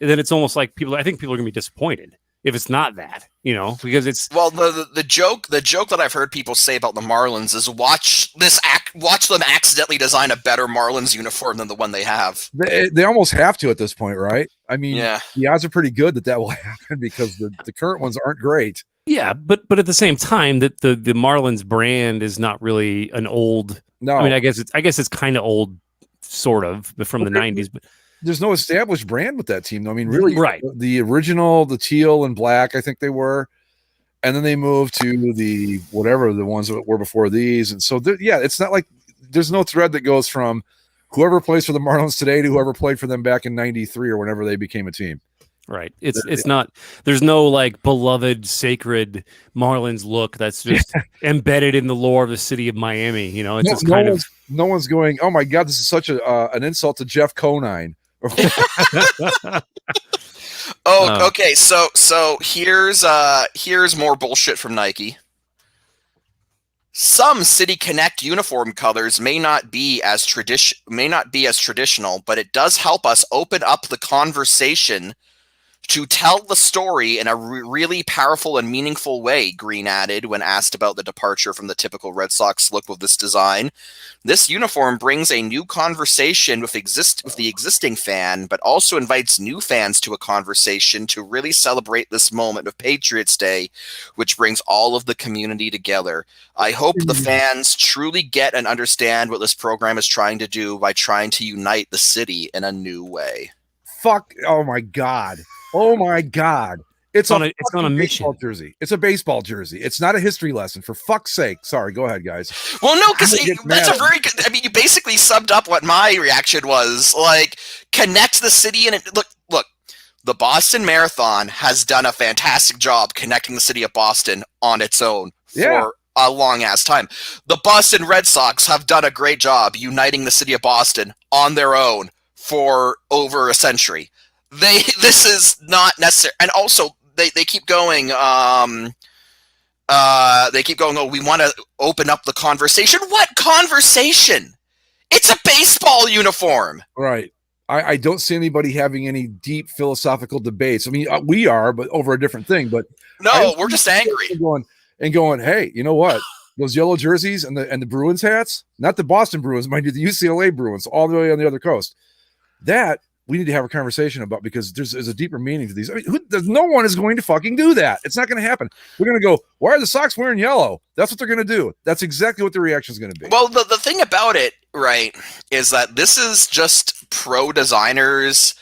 then it's almost like I think people are gonna be disappointed if it's not that, because it's the joke that I've heard people say about the Marlins is watch them accidentally design a better Marlins uniform than the one they have. They almost have to at this point, right? I mean, yeah. The odds are pretty good that will happen, because the current ones aren't great. Yeah, but at the same time, that the Marlins brand is not really an old. No, I mean, I guess it's kind of old, sort of, but from the '90s. But there's no established brand with that team, though. I mean, really, right? The original, the teal and black, I think they were, and then they moved to the whatever the ones that were before these, and so it's not like there's no thread that goes from whoever plays for the Marlins today to whoever played for them back in '93 or whenever they became a team. Right. It's not. There's no like beloved, sacred Marlins look that's just embedded in the lore of the city of Miami. It's just kind of. No one's going, oh my God, this is such an insult to Jeff Conine. Okay. So here's more bullshit from Nike. Some City Connect uniform colors may not be as traditional, but it does help us open up the conversation to tell the story in a really powerful and meaningful way, Green added when asked about the departure from the typical Red Sox look with this design. This uniform brings a new conversation with the existing fan, but also invites new fans to a conversation to really celebrate this moment of Patriots Day, which brings all of the community together. I hope the fans truly get and understand what this program is trying to do by trying to unite the city in a new way. Fuck. Oh my God. Oh my God. It's on a mission jersey. It's a baseball jersey. It's not a history lesson, for fuck's sake. Sorry, go ahead, guys. Well, no, because that's a very good. I mean, you basically summed up what my reaction was. Like, connect the city and look. The Boston Marathon has done a fantastic job connecting the city of Boston on its own for a long ass time. The Boston Red Sox have done a great job uniting the city of Boston on their own for over a century. This is not necessary, and also they keep going. They keep going. Oh, we want to open up the conversation. What conversation? It's a baseball uniform, right? I don't see anybody having any deep philosophical debates. I mean, we are, but over a different thing. But no, we're just angry. Going. Hey, you know what? Those yellow jerseys and the Bruins hats, not the Boston Bruins, mind you, the UCLA Bruins, all the way on the other coast. That we need to have a conversation about, because there's a deeper meaning to these. I mean, no one is going to fucking do that. It's not going to happen. We're going to go, why are the Sox wearing yellow? That's what they're going to do. That's exactly what the reaction is going to be. Well, the thing about it, right, is that this is just pro designers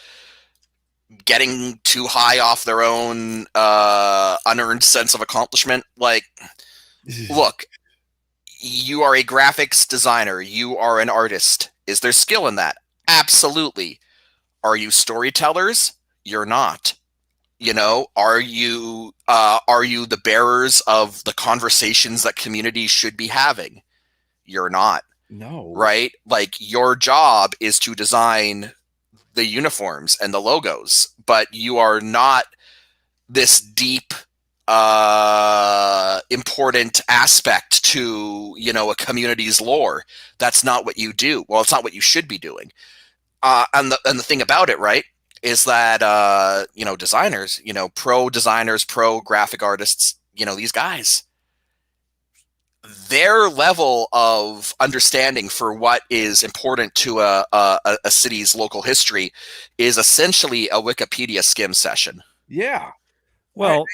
getting too high off their own unearned sense of accomplishment. Like, look, you are a graphics designer. You are an artist. Is there skill in that? Absolutely. Are you storytellers? You're not. Are you the bearers of the conversations that community should be having? You're not. No. Right? Like, your job is to design the uniforms and the logos, but you are not this deep, important aspect to, a community's lore. That's not what you do. Well, it's not what you should be doing. And the thing about it, right, is that designers, pro designers, pro graphic artists, these guys, their level of understanding for what is important to a city's local history is essentially a Wikipedia skim session. Yeah. Well,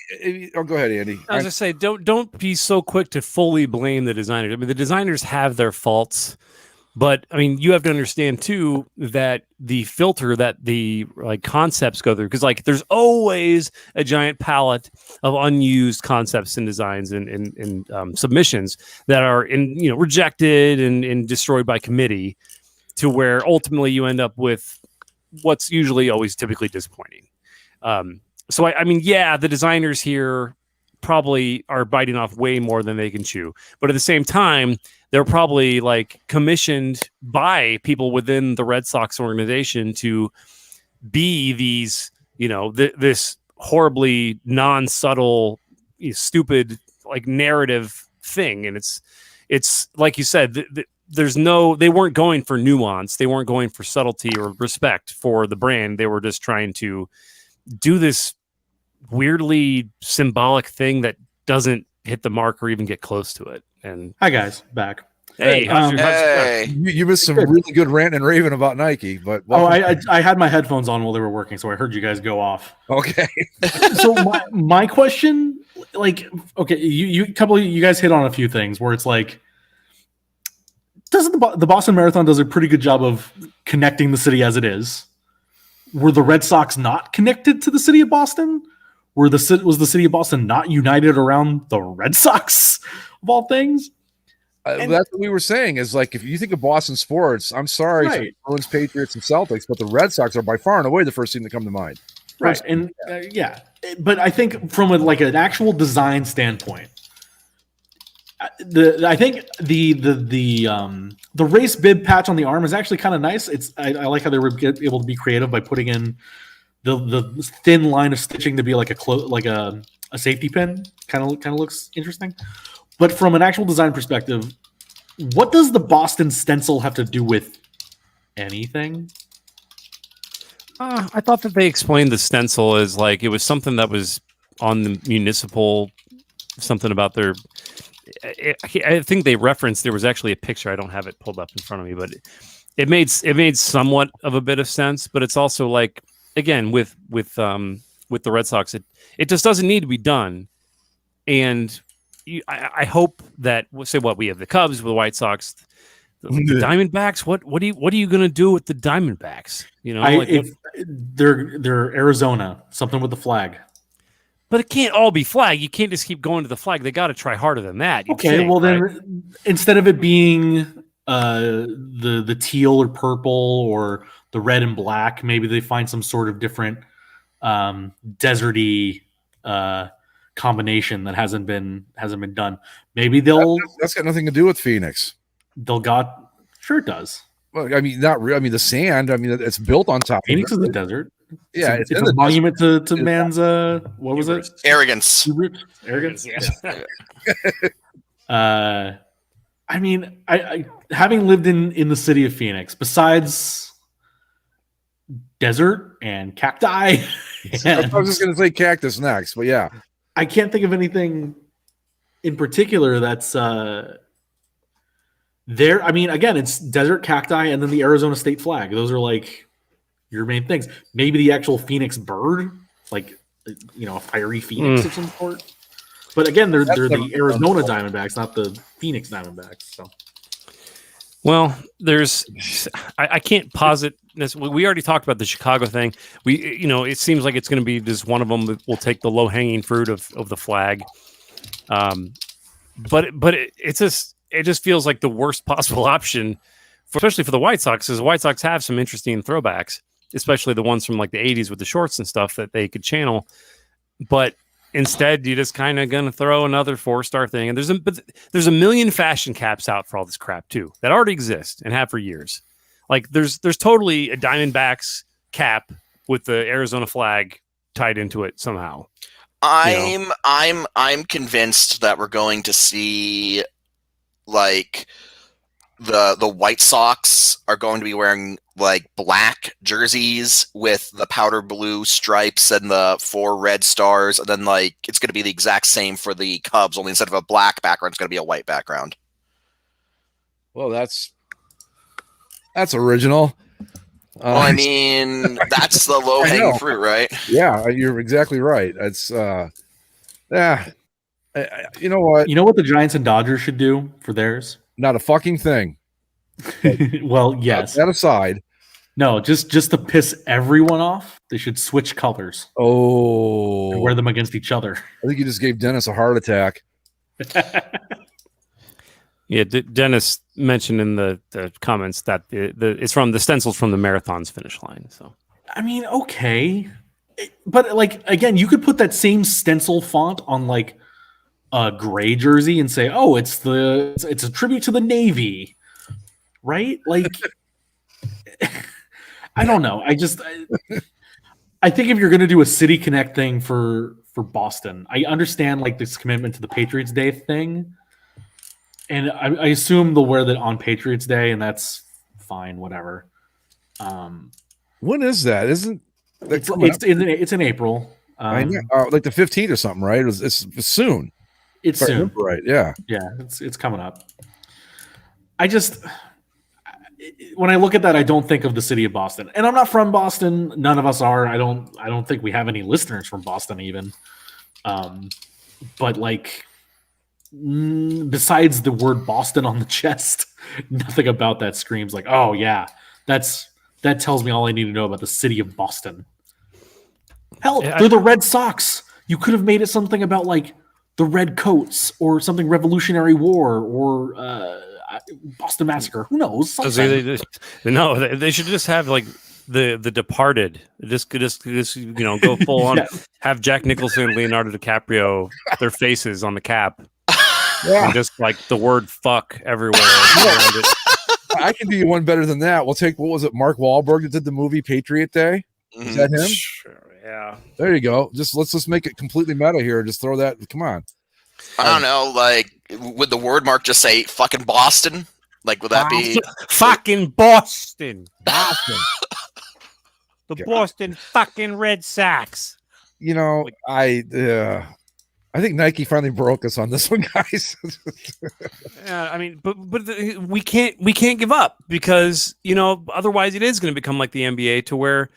go ahead, Andy. As I say, don't be so quick to fully blame the designers. I mean, the designers have their faults. But I mean, you have to understand too that the filter that the like concepts go through, because like there's always a giant palette of unused concepts and designs and submissions that are rejected and destroyed by committee, to where ultimately you end up with what's usually always typically disappointing. So I mean, yeah, the designers here probably are biting off way more than they can chew, but at the same time, they're probably like commissioned by people within the Red Sox organization to be these, this horribly non-subtle, stupid like narrative thing. And it's like you said, they weren't going for nuance. They weren't going for subtlety or respect for the brand. They were just trying to do this weirdly symbolic thing that doesn't hit the mark or even get close to it. And hi guys, back. Hey, you missed some really good rant and raving about Nike, but I had my headphones on while they were working, so I heard you guys go off. Okay. So my question, like, okay, you guys hit on a few things where it's like, does the Boston Marathon does a pretty good job of connecting the city as it is. Were the Red Sox not connected to the city of Boston? Was the city of Boston not united around the Red Sox of all things? That's what we were saying. Is like, if you think of Boston sports, I'm sorry, right. Bruins, Patriots, and Celtics, but the Red Sox are by far and away the first team that come to mind. Right, and yeah, but I think from an actual design standpoint, I think the race bib patch on the arm is actually kind of nice. I like how they were able to be creative by putting in the thin line of stitching to be like a safety pin. Kind of looks interesting. But from an actual design perspective, what does the Boston stencil have to do with anything? I thought that they explained the stencil as like it was something that was on the municipal, something about their. I think they referenced there was actually a picture. I don't have it pulled up in front of me, but it made somewhat of a bit of sense. But it's also like, again, with the Red Sox, it just doesn't need to be done. And I hope that we have the Cubs, with the White Sox, the Diamondbacks. What are you going to do with the Diamondbacks? They're Arizona, something with the flag. But it can't all be flag. You can't just keep going to the flag. They got to try harder than that. Then instead of it being the teal or purple or the red and black, maybe they find some sort of different deserty combination that hasn't been done. Maybe that's got nothing to do with Phoenix. Sure it does. Well, I mean, not really. I mean, the sand. I mean, it's built on top. Phoenix is a desert. Yeah, it's a monument to man's what was it? Arrogance. Arrogance. Yeah. I mean, I having lived in the city of Phoenix, besides desert and cacti. I was just going to say cactus next, but yeah, I can't think of anything in particular that's there. I mean, again, it's desert, cacti, and then the Arizona state flag. Those are like your main things. Maybe the actual Phoenix bird, like a fiery phoenix of some sort. But again, they're the Arizona Diamondbacks, not the Phoenix Diamondbacks. So, well, I can't posit this. We already talked about the Chicago thing. It seems like it's going to be just one of them that will take the low hanging fruit of the flag. But it just feels like the worst possible option, especially for the White Sox, because the White Sox have some interesting throwbacks, especially the ones from like the 80s with the shorts and stuff that they could channel. But instead, you're just kind of going to throw another 4-star thing. And there's a million fashion caps out for all this crap too that already exist and have for years. Like there's totally a Diamondbacks cap with the Arizona flag tied into it somehow. I'm convinced that we're going to see like the White Sox are going to be wearing like black jerseys with the powder blue stripes and the 4 red stars, and then like it's going to be the exact same for the Cubs, only instead of a black background, it's going to be a white background. Well, that's original. Well, I mean, that's the low hanging fruit, right? Yeah, you're exactly right. It's you know what? You know what the Giants and Dodgers should do for theirs? Not a fucking thing. Well, yes. That aside, no, just to piss everyone off, they should switch colors and wear them against each other. I think you just gave Dennis a heart attack. Yeah, Dennis mentioned in the comments that it's from the stencils from the marathon's finish line. So, I mean, okay, but like again, you could put that same stencil font on like a gray jersey and say, "Oh, it's a tribute to the Navy," right? Like, I don't know. I think if you're going to do a City Connect thing for Boston, I understand like this commitment to the Patriots Day thing. And I assume they'll wear that on Patriots Day, and that's fine, whatever. When is that? Isn't it's in April? like the 15th or something, right? It's soon. It's soon, right? Yeah, yeah. It's coming up. When I look at that, I don't think of the city of Boston, and I'm not from Boston. None of us are. I don't think we have any listeners from Boston, even. But like. Besides the word Boston on the chest, nothing about that screams like, oh yeah, that tells me all I need to know about the city of Boston. Hell, they're the Red Sox. You could have made it something about like the Red Coats or something Revolutionary War or Boston Massacre. Who knows? They should just have like the Departed. Just go full on. Have Jack Nicholson and Leonardo DiCaprio their faces on the cap. Yeah. And just like the word fuck everywhere around it. I can do you one better than that. We'll take, what was it, Mark Wahlberg that did the movie Patriot Day? Is that him? Sure, yeah. There you go. Let's just make it completely meta here. Just throw that. Come on. I don't know. Like, would the word mark just say fucking Boston? Like, would that be fucking Boston? Boston. The Boston fucking Red Sox. You know, I think Nike finally broke us on this one, guys. Yeah, I mean, but we can't give up because otherwise it is going to become like the NBA to where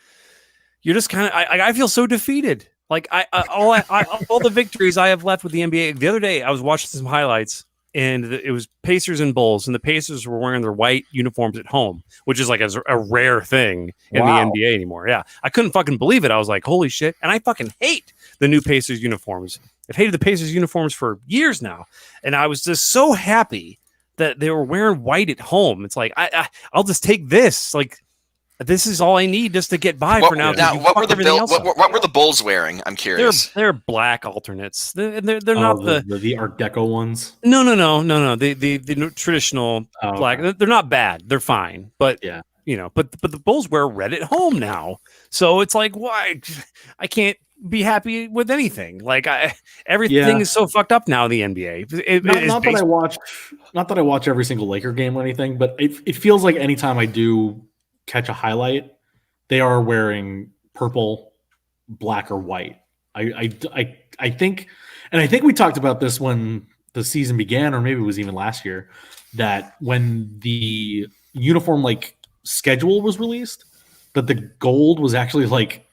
you're just kind of. I feel so defeated. Like all the victories I have left with the NBA. The other day I was watching some highlights and it was Pacers and Bulls, and the Pacers were wearing their white uniforms at home, which is like a rare thing in the NBA anymore. Yeah, I couldn't fucking believe it. I was like, holy shit! And I fucking hate the new Pacers uniforms. I've hated the Pacers uniforms for years now, and I was just so happy that they were wearing white at home. It's like I'll just take this. Like this is all I need just to get by for now. Now, what were the Bulls wearing? I'm curious. They're black alternates. They're not the Art Deco ones. No. The traditional black. Okay. They're not bad. They're fine. But yeah, but the Bulls wear red at home now. So it's like, why? I can't be happy with anything. Like everything is so fucked up now in the NBA. Not that I watch every single Laker game or anything, but it feels like anytime I do catch a highlight, they are wearing purple, black, or white. I think we talked about this when the season began, or maybe it was even last year, that when the uniform like schedule was released, that the gold was actually like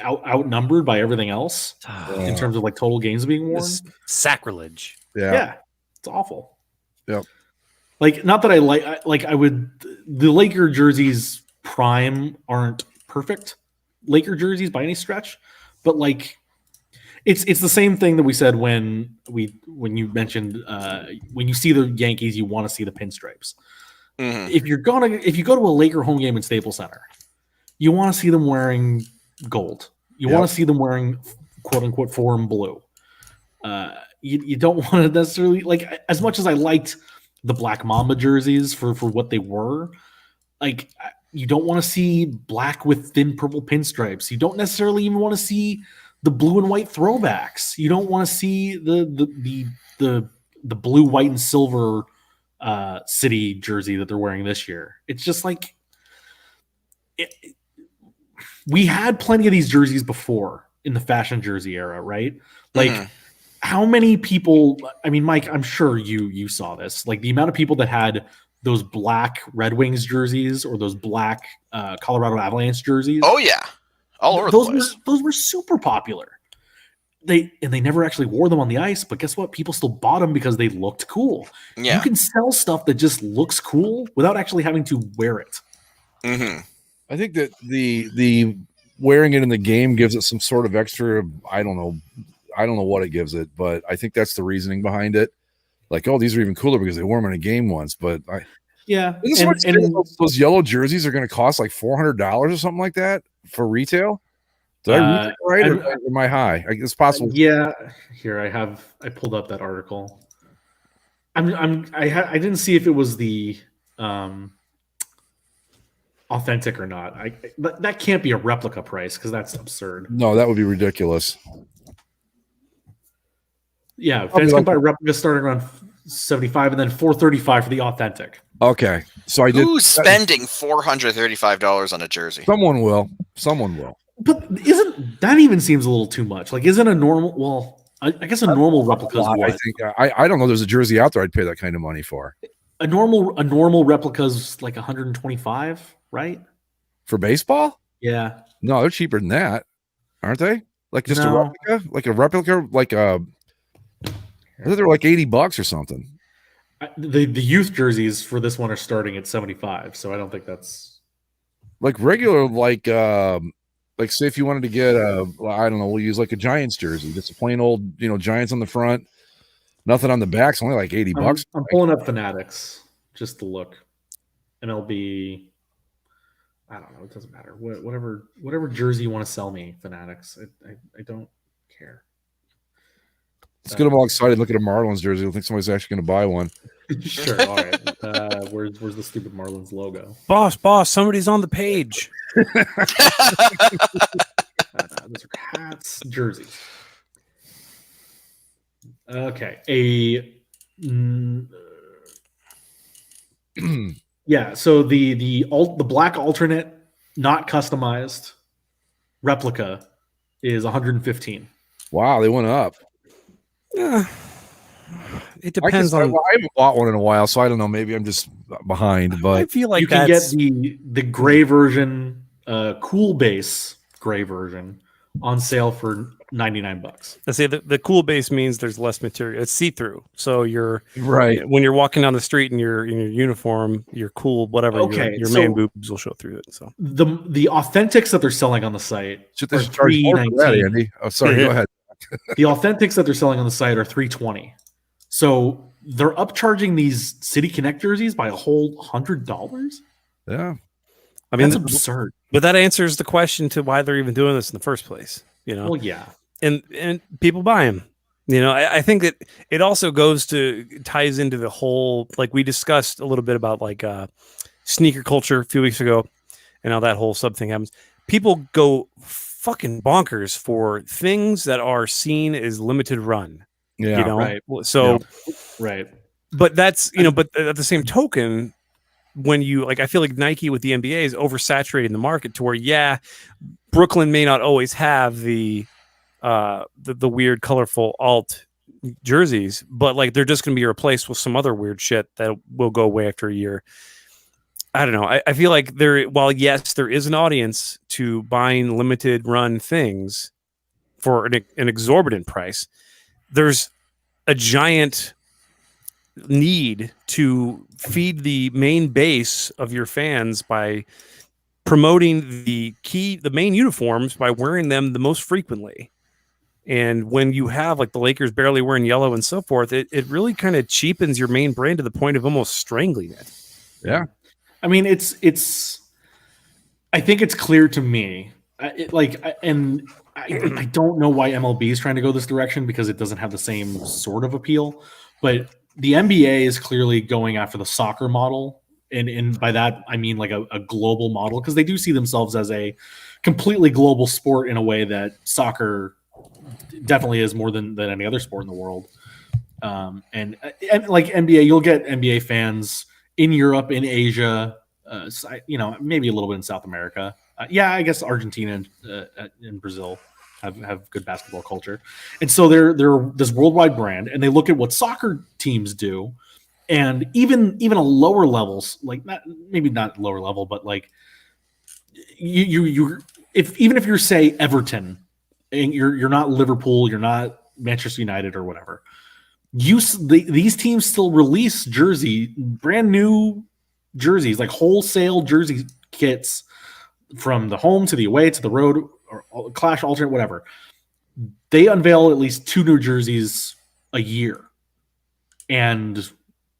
outnumbered by everything else in terms of like total games being worn. It's sacrilege. Yeah, it's awful. Yep. Like, not that the Laker jerseys prime aren't perfect Laker jerseys by any stretch, but like it's the same thing that we said when you mentioned when you see the Yankees, you want to see the pinstripes. Mm-hmm. If you go to a Laker home game in Staples Center, you want to see them wearing gold. You want to see them wearing quote unquote foreign blue. You don't want to necessarily, like, as much as I liked the Black Mamba jerseys for what they were, like, you don't want to see black with thin purple pinstripes. You don't necessarily even want to see the blue and white throwbacks. You don't want to see the blue, white, and silver city jersey that they're wearing this year. It's just like we had plenty of these jerseys before in the fashion jersey era, right? Like, how many people? I mean, Mike, I'm sure you saw this. Like, the amount of people that had those black Red Wings jerseys or those black Colorado Avalanche jerseys. Oh yeah, all over the place. Those were super popular. they never actually wore them on the ice, but guess what? People still bought them because they looked cool. Yeah. You can sell stuff that just looks cool without actually having to wear it. Mm-hmm. I think that the wearing it in the game gives it some sort of extra. I don't know what it gives it, but I think that's the reasoning behind it. Like, oh, these are even cooler because they wore them in a game once. But those yellow jerseys are going to cost like $400 or something like that for retail. Did I read that right, or am I high? It's possible. Yeah, here I pulled up that article. I didn't see if it was the authentic or not. That can't be a replica price because that's absurd. No, that would be ridiculous. Yeah, fans can buy replicas starting around $75 and then $435 for the authentic. Okay, so Who's spending $435 on a jersey? Someone will. But isn't that even seems a little too much? Like, isn't a normal? Well, I guess a normal replica is what? I think I don't know. There's a jersey out there I'd pay that kind of money for. A normal replica is like 125, right? For baseball? Yeah. No, they're cheaper than that, aren't they? Like just a replica, like a. I thought they were like $80 or something. The youth jerseys for this one are starting at 75, so I don't think that's like regular, like say if you wanted to get I don't know, we'll use like a Giants jersey, just a plain old, Giants on the front, nothing on the back. It's only like $80. I'm pulling up Fanatics just to look. MLB, I don't know, it doesn't matter. Whatever jersey you want to sell me, Fanatics. I don't care. Let's get them all excited. Look at a Marlins jersey. I think somebody's actually going to buy one. Sure. All right. Where's the stupid Marlins logo? Boss, somebody's on the page. Those are hats, jerseys. Okay. Yeah. So the black alternate, not customized replica is 115. Wow, they went up. Yeah. It depends on. I haven't bought one in a while, so I don't know. Maybe I'm just behind. But I feel like you can get the gray version, cool base gray version, on sale for $99. I say the cool base means there's less material. It's see through, so you're right when you're walking down the street in your uniform, your cool whatever. Okay, your man boobs will show through it. So the authentics that they're selling on the site are $319. Andy. Oh, sorry. Go ahead. The authentics that they're selling on the site are $320. So they're upcharging these City Connect jerseys by a whole $100. Yeah, I mean that's absurd. But that answers the question to why they're even doing this in the first place. Well, yeah, and people buy them. I think that it also ties into the whole, like we discussed a little bit about like sneaker culture a few weeks ago, and how that whole sub thing happens. People go fucking bonkers for things that are seen as limited run. Yeah, right. So, right. But that's but at the same token, when you I feel like Nike with the NBA is oversaturating the market to where Brooklyn may not always have the weird colorful alt jerseys, but like they're just going to be replaced with some other weird shit that will go away after a year. I don't know. I feel like while yes, there is an audience to buying limited run things for an exorbitant price, there's a giant need to feed the main base of your fans by promoting the main uniforms by wearing them the most frequently. And when you have like the Lakers barely wearing yellow and so forth, it really kind of cheapens your main brand to the point of almost strangling it. Yeah. I mean, I think it's clear to me, I don't know why MLB is trying to go this direction because it doesn't have the same sort of appeal, but the NBA is clearly going after the soccer model. And by that, I mean like a global model, because they do see themselves as a completely global sport in a way that soccer definitely is more than any other sport in the world. And like NBA, you'll get NBA fans in Europe, in Asia, maybe a little bit in South America. I guess Argentina and Brazil have good basketball culture. And so they're this worldwide brand, and they look at what soccer teams do. And even a lower levels, like maybe not lower level, but like even if you're say Everton, and you're not Liverpool, you're not Manchester United or whatever. These teams still release brand new jerseys, like wholesale jersey kits from the home to the away to the road or clash alternate, whatever. They unveil at least 2 new jerseys a year, and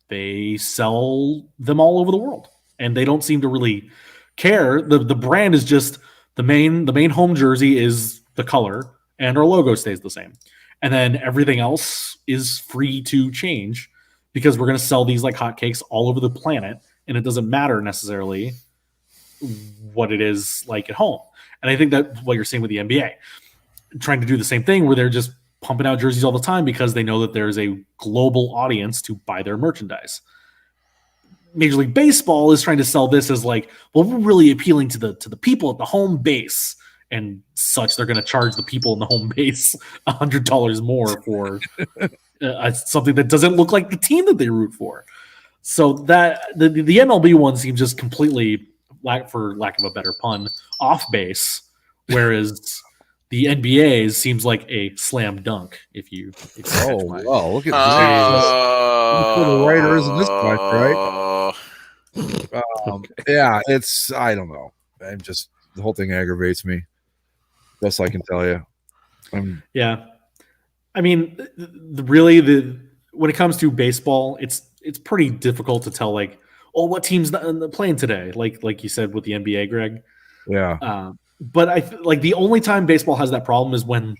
they sell them all over the world, and they don't seem to really care. The brand is just the main home jersey is the color, and our logo stays the same. And then everything else is free to change because we're going to sell these like hotcakes all over the planet, and it doesn't matter necessarily what it is like at home. And I think that's what you're seeing with the NBA, trying to do the same thing where they're just pumping out jerseys all the time because they know that there's a global audience to buy their merchandise. Major League Baseball is trying to sell this as like, well, we're really appealing to the people at the home base and such. They're going to charge the people in the home base $100 more for something that doesn't look like the team that they root for. So that the MLB one seems just completely, for lack of a better pun, off base, whereas the NBA seems like a slam dunk. If you wow, look at the writers in this point, right? Yeah, it's, I don't know. The whole thing aggravates me. Best I can tell you. Yeah, I mean, really, when it comes to baseball, it's pretty difficult to tell, like, oh, what team's playing today? Like you said with the NBA, Greg. Yeah. But I like the only time baseball has that problem is when,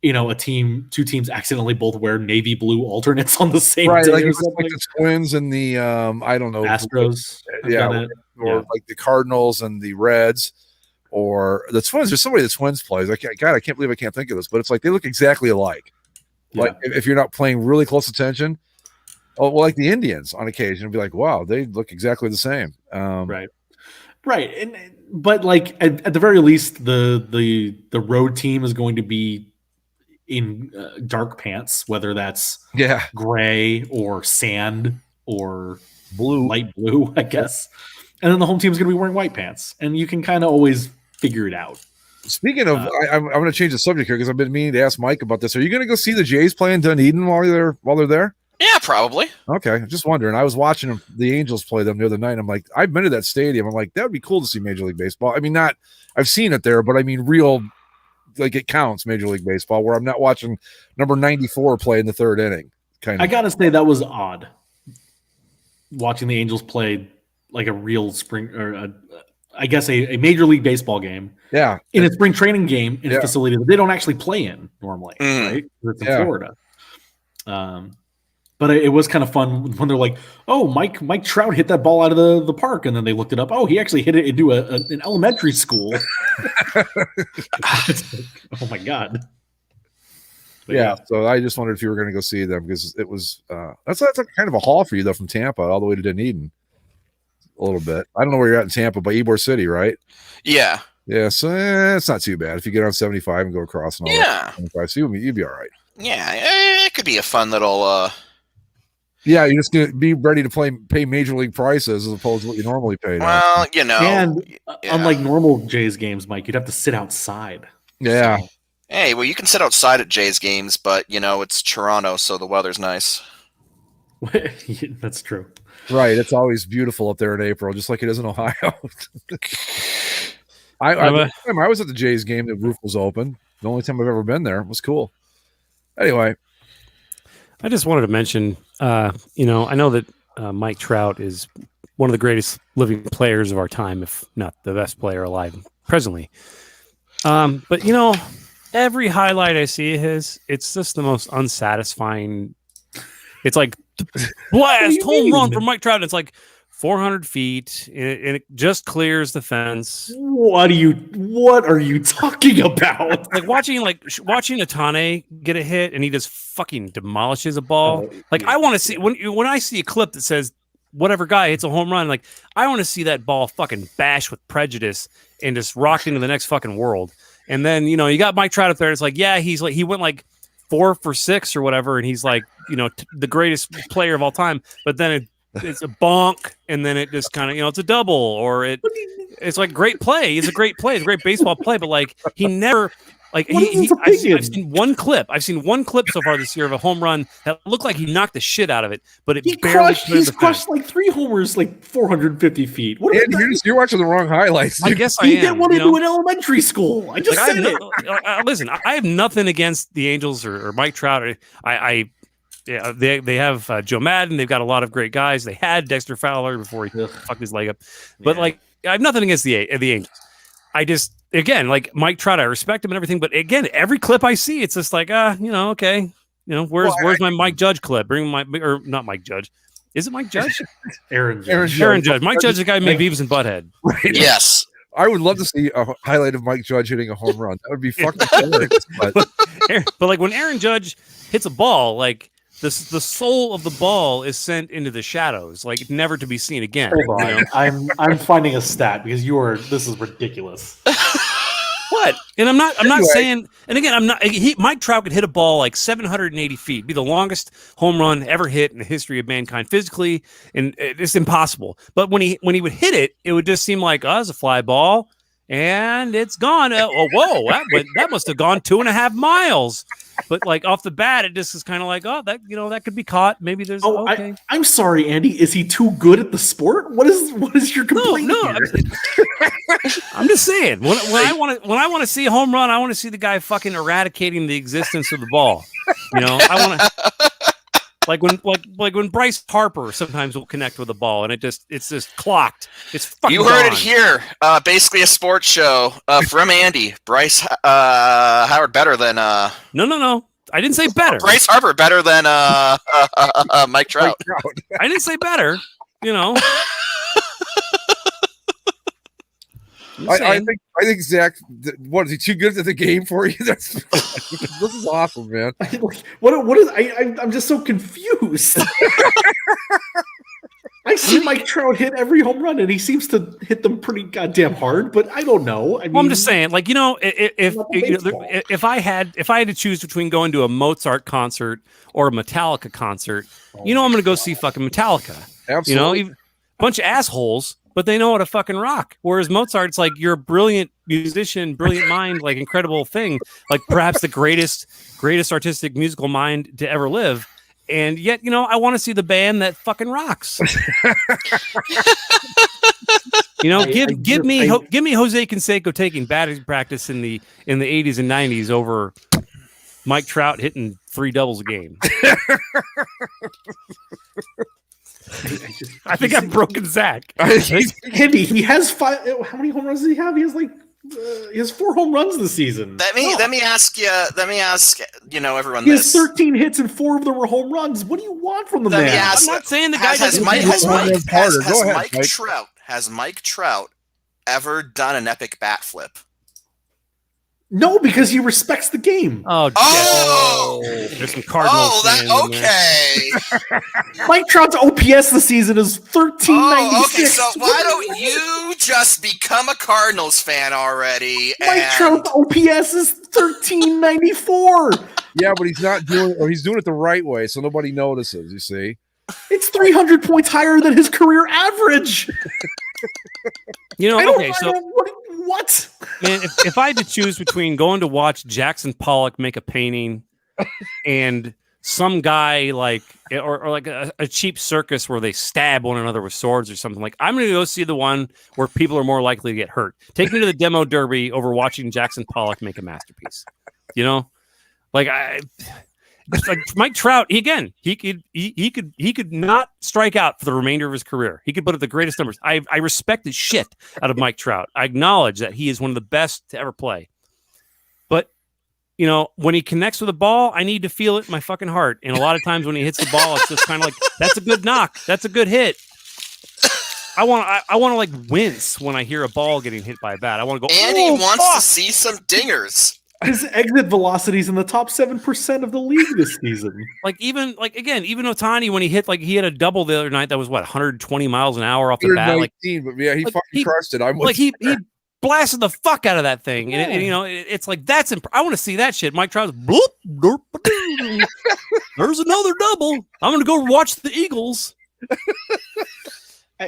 you know, two teams accidentally both wear navy blue alternates on the same day. Like the Twins and the I don't know, Astros. Or like the Cardinals and the Reds, or the Twins. There's somebody the Twins plays. I can't believe I can't think of this, but it's like they look exactly alike. Yeah. Like if you're not paying really close attention. Oh, well, like the Indians on occasion would be like, wow, they look exactly the same. Right. But like at the very least, the road team is going to be in dark pants, whether that's gray or sand or light blue, I guess. And then the home team is going to be wearing white pants, and you can kind of always figure it out. Speaking of, I'm going to change the subject here because I've been meaning to ask Mike about this. Are you going to go see the Jays play in Dunedin while they're there? Yeah, probably. Okay, just wondering. I was watching the Angels play them the other night. I'm like, I've been to that stadium. I'm like, that would be cool to see Major League Baseball. I mean, I've seen it there, but I mean, real, like it counts Major League Baseball, where I'm not watching number 94 play in the third inning. I gotta say that was odd. Watching the Angels play like a real spring, or I guess a Major League Baseball game. Yeah, in a spring training game in a facility that they don't actually play in normally, right? It's in Florida. But it was kind of fun when they're like, "Oh, Mike Trout hit that ball out of the park," and then they looked it up. Oh, he actually hit it into an elementary school. Oh my god! But yeah. So I just wondered if you were going to go see them because it was that's kind of a haul for you though, from Tampa all the way to Dunedin. A little bit. I don't know where you're at in Tampa, but Ybor City, right? Yeah. Yeah. So it's not too bad if you get on 75 and go across. And all that, so you'd be all right. Yeah, it could be a fun little. Yeah, you're just gonna be ready to pay major league prices as opposed to what you normally pay. Well, you know, and unlike normal Jays games, Mike, you'd have to sit outside. Yeah. So. Hey, well, you can sit outside at Jays games, but you know it's Toronto, so the weather's nice. That's true. Right, it's always beautiful up there in April, just like it is in Ohio. I was at the Jays game. The roof was open. The only time I've ever been there. It was cool. Anyway. I just wanted to mention, I know that Mike Trout is one of the greatest living players of our time, if not the best player alive presently. But, every highlight I see of his, it's just the most unsatisfying. It's like, blast, home run from Mike Trout. And it's like 400 feet, and it just clears the fence. What are you talking about? Like watching Otani get a hit, and he just fucking demolishes a ball. I want to see when I see a clip that says whatever guy hits a home run. Like I want to see that ball fucking bash with prejudice and just rock into the next fucking world. And then you got Mike Trout up there. And it's like he went like 4 for 6 or whatever, and he's like the greatest player of all time. But then it's a bonk, and then it just kind of it's a double, or it's like great play. It's a great play. It's a great baseball play, but like he never Like I've seen one clip. I've seen one clip so far this year of a home run that looked like he knocked the shit out of it, but it he's crushed like 3 homers, like 450 feet. What you're watching the wrong highlights. I guess he did one into an elementary school. I just said it. Listen, I have nothing against the Angels or Mike Trout. They have Joe Madden. They've got a lot of great guys. They had Dexter Fowler before he fucked his leg up, but like I have nothing against the Angels. I just. Again, like Mike Trout, I respect him and everything, but again, every clip I see, it's just like, okay, where's my Mike Judge clip? Bring or not Mike Judge. Is it Mike Judge? Aaron Judge. Mike Judge is the guy who made Beavis and Butthead. Right. Yes. I would love to see a highlight of Mike Judge hitting a home run. That would be fucking hilarious. But like when Aaron Judge hits a ball, like the soul of the ball is sent into the shadows, like never to be seen again. Hold on. I'm finding a stat because this is ridiculous. What? And I'm not saying. And again, Mike Trout could hit a ball like 780 feet, be the longest home run ever hit in the history of mankind physically, and it's impossible. But when he would hit it, it would just seem like it's a fly ball, and it's gone. Whoa! That must have gone 2.5 miles. But like off the bat, it just is kind of like, that could be caught. Maybe there's okay. I'm sorry, Andy. Is he too good at the sport? What is your complaint? No. I'm just saying. When I want to see a home run, I want to see the guy fucking eradicating the existence of the ball. I want to. Like when Bryce Harper sometimes will connect with the ball and it's just clocked. It's fucking You heard gone. it here. Basically a sports show from Andy. Bryce Howard better than No. I didn't say better. Bryce Harper better than Mike Trout. I didn't say better. I think Zach. What is he too good at the game for you? This is awesome, man. What is? I'm just so confused. I see Mike Trout hit every home run, and he seems to hit them pretty goddamn hard. But I don't know. I'm just saying, like if I had to choose between going to a Mozart concert or a Metallica concert, I'm going to go see fucking Metallica. Absolutely. A bunch of assholes. But they know how to fucking rock. Whereas Mozart, it's like you're a brilliant musician, brilliant mind, like incredible thing, like perhaps the greatest artistic musical mind to ever live. And yet, I want to see the band that fucking rocks. Give me Jose Canseco taking batting practice in the 80s and 90s over Mike Trout hitting 3 doubles a game. I think I've broken Zach. Andy, he has 5. How many home runs does he have? He has he has 4 home runs this season. Let me ask everyone. He has 13 hits and 4 of them were home runs. What do you want from the man? I'm not saying the guy has Mike Trout ever done an epic bat flip? No, because he respects the game. There's some Cardinals. Okay. Mike Trout's OPS this season is 1396. Okay, so why don't you just become a Cardinals fan already? Mike Trout's OPS is 1394. Yeah, but he's not doing it, or he's doing it the right way, so nobody notices. You see, it's 300 points higher than his career average. What? Man, if I had to choose between going to watch Jackson Pollock make a painting and some guy or like a cheap circus where they stab one another with swords or something, like I'm going to go see the one where people are more likely to get hurt. Take me to the demo derby over watching Jackson Pollock make a masterpiece. Like Mike Trout, he could not strike out for the remainder of his career. He could put up the greatest numbers. I respect the shit out of Mike Trout. I acknowledge that he is one of the best to ever play. But when he connects with a ball, I need to feel it in my fucking heart. And a lot of times when he hits the ball, it's just kind of like, that's a good knock. That's a good hit. I want to like wince when I hear a ball getting hit by a bat. I want to go. And he wants to see some dingers. His exit velocity is in the top 7% of the league this season. Even Ohtani, when he had a double the other night that was 120 miles an hour off the bat. But yeah, he fucking crushed it. He blasted the fuck out of that thing, and it's like that's. I want to see that shit. Mike Trout's bloop, derp, there's another double. I'm gonna go watch the Eagles. I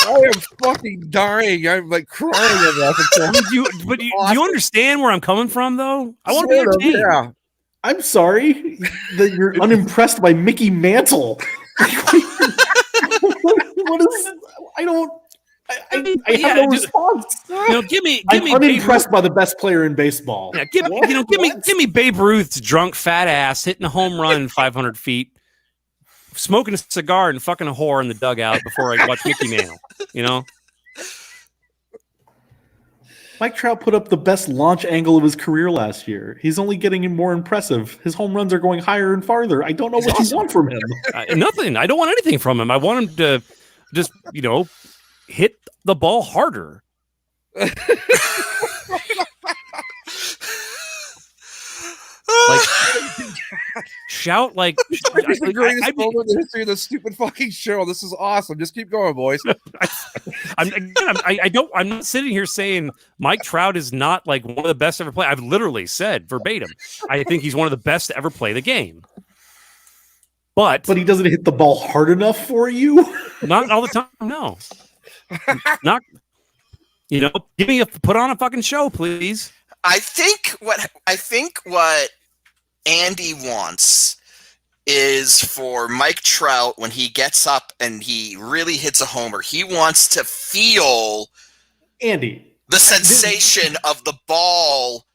am fucking dying. I'm like crying over that. Do you understand where I'm coming from, though? I want to be entertained. Yeah. I'm sorry that you're unimpressed by Mickey Mantle. What is? I don't. I have no response. I'm unimpressed by the best player in baseball. Yeah, give me Babe Ruth's drunk fat ass hitting a home run 500 feet, smoking a cigar and fucking a whore in the dugout before I watch Mickey Mantle. You know, Mike Trout put up the best launch angle of his career last year. He's only getting more impressive. His home runs are going higher and farther. I don't know what you want from him. Nothing. I don't want anything from him. I want him to just hit the ball harder. Shout like It's the greatest moment in the history of this stupid fucking show. This is awesome. Just keep going, boys. I'm not sitting here saying Mike Trout is not like one of the best ever play. I've literally said verbatim, I think he's one of the best to ever play the game. But he doesn't hit the ball hard enough for you. Not all the time. No. Not. Put on a fucking show, please. I think what Andy wants is for Mike Trout, when he gets up and he really hits a homer, he wants to feel Andy the sensation of the ball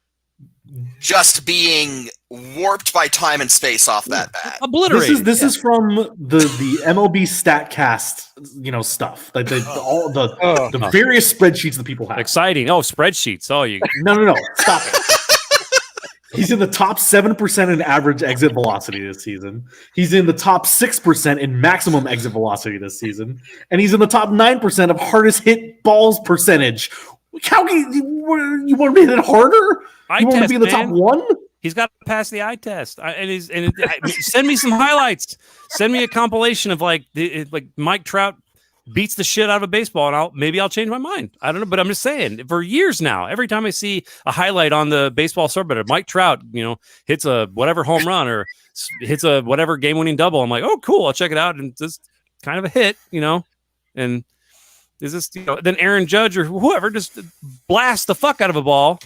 just being warped by time and space off that bat. Obliterated. This is from the MLB Statcast, stuff. Like the various spreadsheets that people have. Exciting. Oh, spreadsheets. Oh, you. No. Stop it. He's in the top 7% in average exit velocity this season. He's in the top 6% in maximum exit velocity this season. And he's in the top 9% of hardest hit balls percentage. How can you want to be hit harder? You want to be in the top 1? He's got to pass the eye test. Send me some highlights. Send me a compilation of like Mike Trout beats the shit out of a baseball, and maybe I'll change my mind. I don't know, but I'm just saying, for years now, every time I see a highlight on the baseball subreddit, Mike Trout, hits a whatever home run or hits a whatever game-winning double, I'm like, oh, cool, I'll check it out, and it's kind of a hit, and is this, then Aaron Judge or whoever just blasts the fuck out of a ball,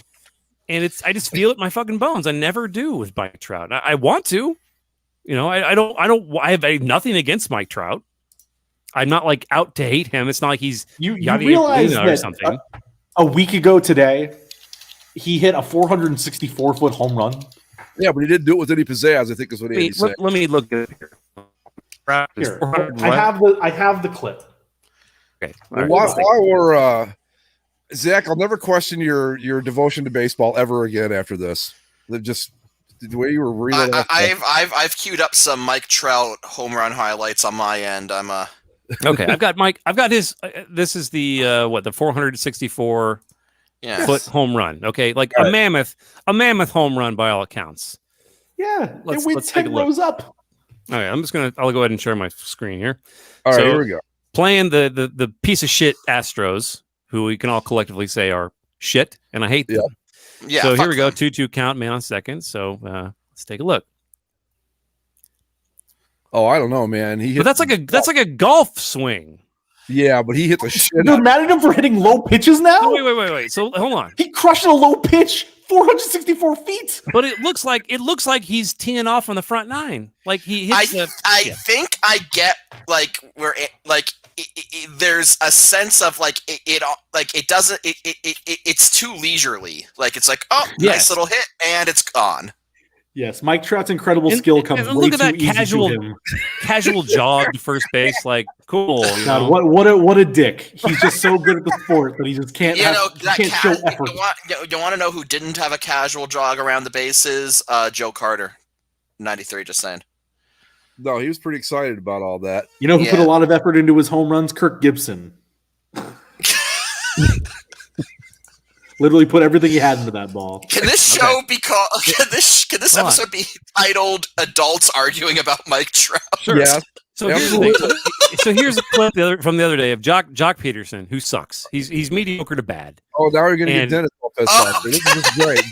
and I just feel it in my fucking bones. I never do with Mike Trout. I want to, I have nothing against Mike Trout. I'm not like out to hate him. It's not like he's you realize that or something. A week ago today, he hit a 464-foot home run. Yeah, but he didn't do it with any pizzazz, I think is what he said. Let me look at it here. I have the clip. Okay. Right. While we're Zach, I'll never question your devotion to baseball ever again after this. Just the way you were reading. I've queued up some Mike Trout home run highlights on my end. Okay, I've got his. This is the the 464 foot home run. Okay, like a mammoth home run by all accounts. Yeah, it went 10 rows up. All right, I'll go ahead and share my screen here. All right, here we go. Playing the piece of shit Astros, who we can all collectively say are shit, and I hate them. Yeah. So here we go, 2-2 count, man on second. So let's take a look. Oh, I don't know, man. But that's like a golf swing. Yeah, but he hit the shit. You're mad at him for hitting low pitches now? Oh, wait. So hold on. He crushed a low pitch, 464 feet. But it looks like he's teeing off on the front nine. Like he hits I think I get like where there's a sense of it's too leisurely. Like it's like, oh, nice little hit, and it's gone. Yes, Mike Trout's incredible skill comes way look at that casual jog to first base. Like, cool. God, what a dick! He's just so good at the sport that he just can't. Can't show effort. You want to know who didn't have a casual jog around the bases? Joe Carter, 93. Just saying. No, he was pretty excited about all that. You know who put a lot of effort into his home runs? Kirk Gibson. Literally put everything he had into that ball. Can this show be called? Can this episode be titled "Adults Arguing About Mike Trout"? Sure. Yeah. So here's the thing. So here's a clip from the other day of Jock Peterson, who sucks. He's mediocre to bad. Oh, now we're gonna get Dennis all pissed off. This is great.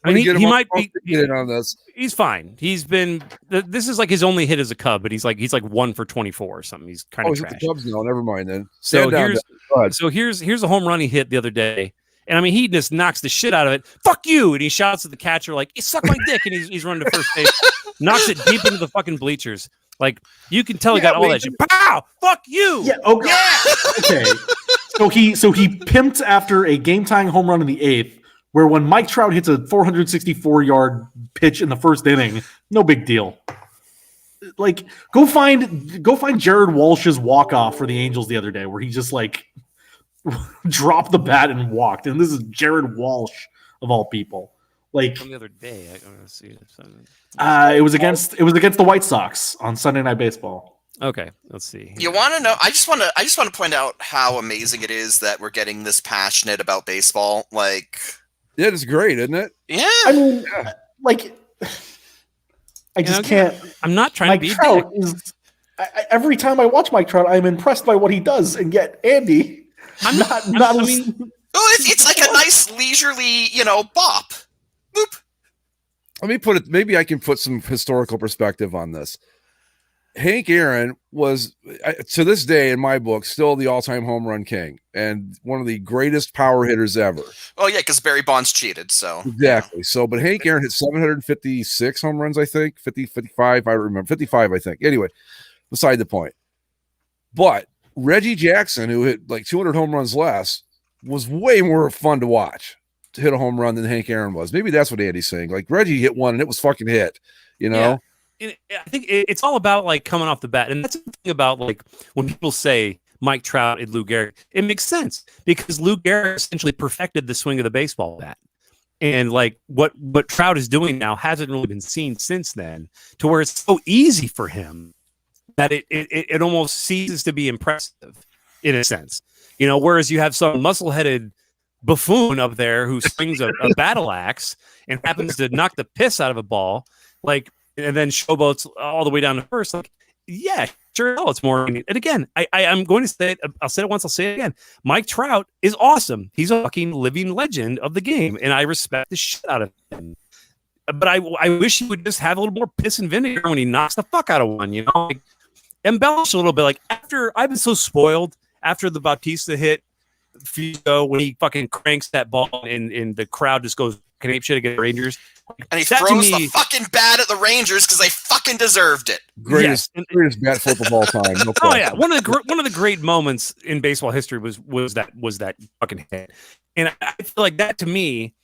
I mean, he might be in on this. He's fine. He's been. This is like his only hit as a Cub, but he's like 1 for 24 or something. He's kind of he's trash. With the Cubs now. Never mind then. Here's a home run he hit the other day, and I mean he just knocks the shit out of it. Fuck you! And he shouts at the catcher like, "You suck my dick!" And he's running to first base, knocks it deep into the fucking bleachers. Like you can tell he got all that shit. Pow! Fuck you! Yeah. Okay. Okay. So he pimped after a game-tying home run in the 8th. Where when Mike Trout hits a 464-yard pitch in the first inning, no big deal. Like, go find Jared Walsh's walk-off for the Angels the other day, where he just like dropped the bat and walked. And this is Jared Walsh of all people. Like from the other day, I don't see it. It was against the White Sox on Sunday Night Baseball. Okay, let's see. You want to know? I just want to point out how amazing it is that we're getting this passionate about baseball. Like. Yeah, it's great, isn't it? Yeah. I mean, like, I just can't. I'm not trying Mike to be Trout is. Every time I watch Mike Trout, I'm impressed by what he does, and yet Andy, it's like a nice leisurely, bop. Boop. Let me put it. Maybe I can put some historical perspective on this. Hank Aaron was, to this day in my book, still the all-time home run king and one of the greatest power hitters ever. Oh, yeah, because Barry Bonds cheated, so. Exactly. So, but Hank Aaron hit 756 home runs, I think. 55, I remember. 55, I think. Anyway, beside the point. But Reggie Jackson, who hit like 200 home runs less, was way more fun to watch to hit a home run than Hank Aaron was. Maybe that's what Andy's saying. Like, Reggie hit one and it was fucking hit, you know? Yeah. I think it's all about like coming off the bat, and that's the thing about like when people say Mike Trout and Lou Gehrig, it makes sense because Lou Gehrig essentially perfected the swing of the baseball bat, and like what Trout is doing now hasn't really been seen since then, to where it's so easy for him that it almost ceases to be impressive in a sense, Whereas you have some muscle-headed buffoon up there who swings a battle axe and happens to knock the piss out of a ball, like. And then showboats all the way down to first. Like, yeah, sure. No, it's more. And again, I'm going to say it. I'll say it once. I'll say it again. Mike Trout is awesome. He's a fucking living legend of the game, and I respect the shit out of him. But I wish he would just have a little more piss and vinegar when he knocks the fuck out of one. Like, embellish a little bit. Like after I've been so spoiled after the Bautista hit a few ago when he fucking cranks that ball and the crowd just goes ape shit against the Rangers. And he throws the fucking bat at the Rangers because they fucking deserved it. Greatest bat flip of all time. No oh yeah, one of the great moments in baseball history was that fucking hit, and I feel like that to me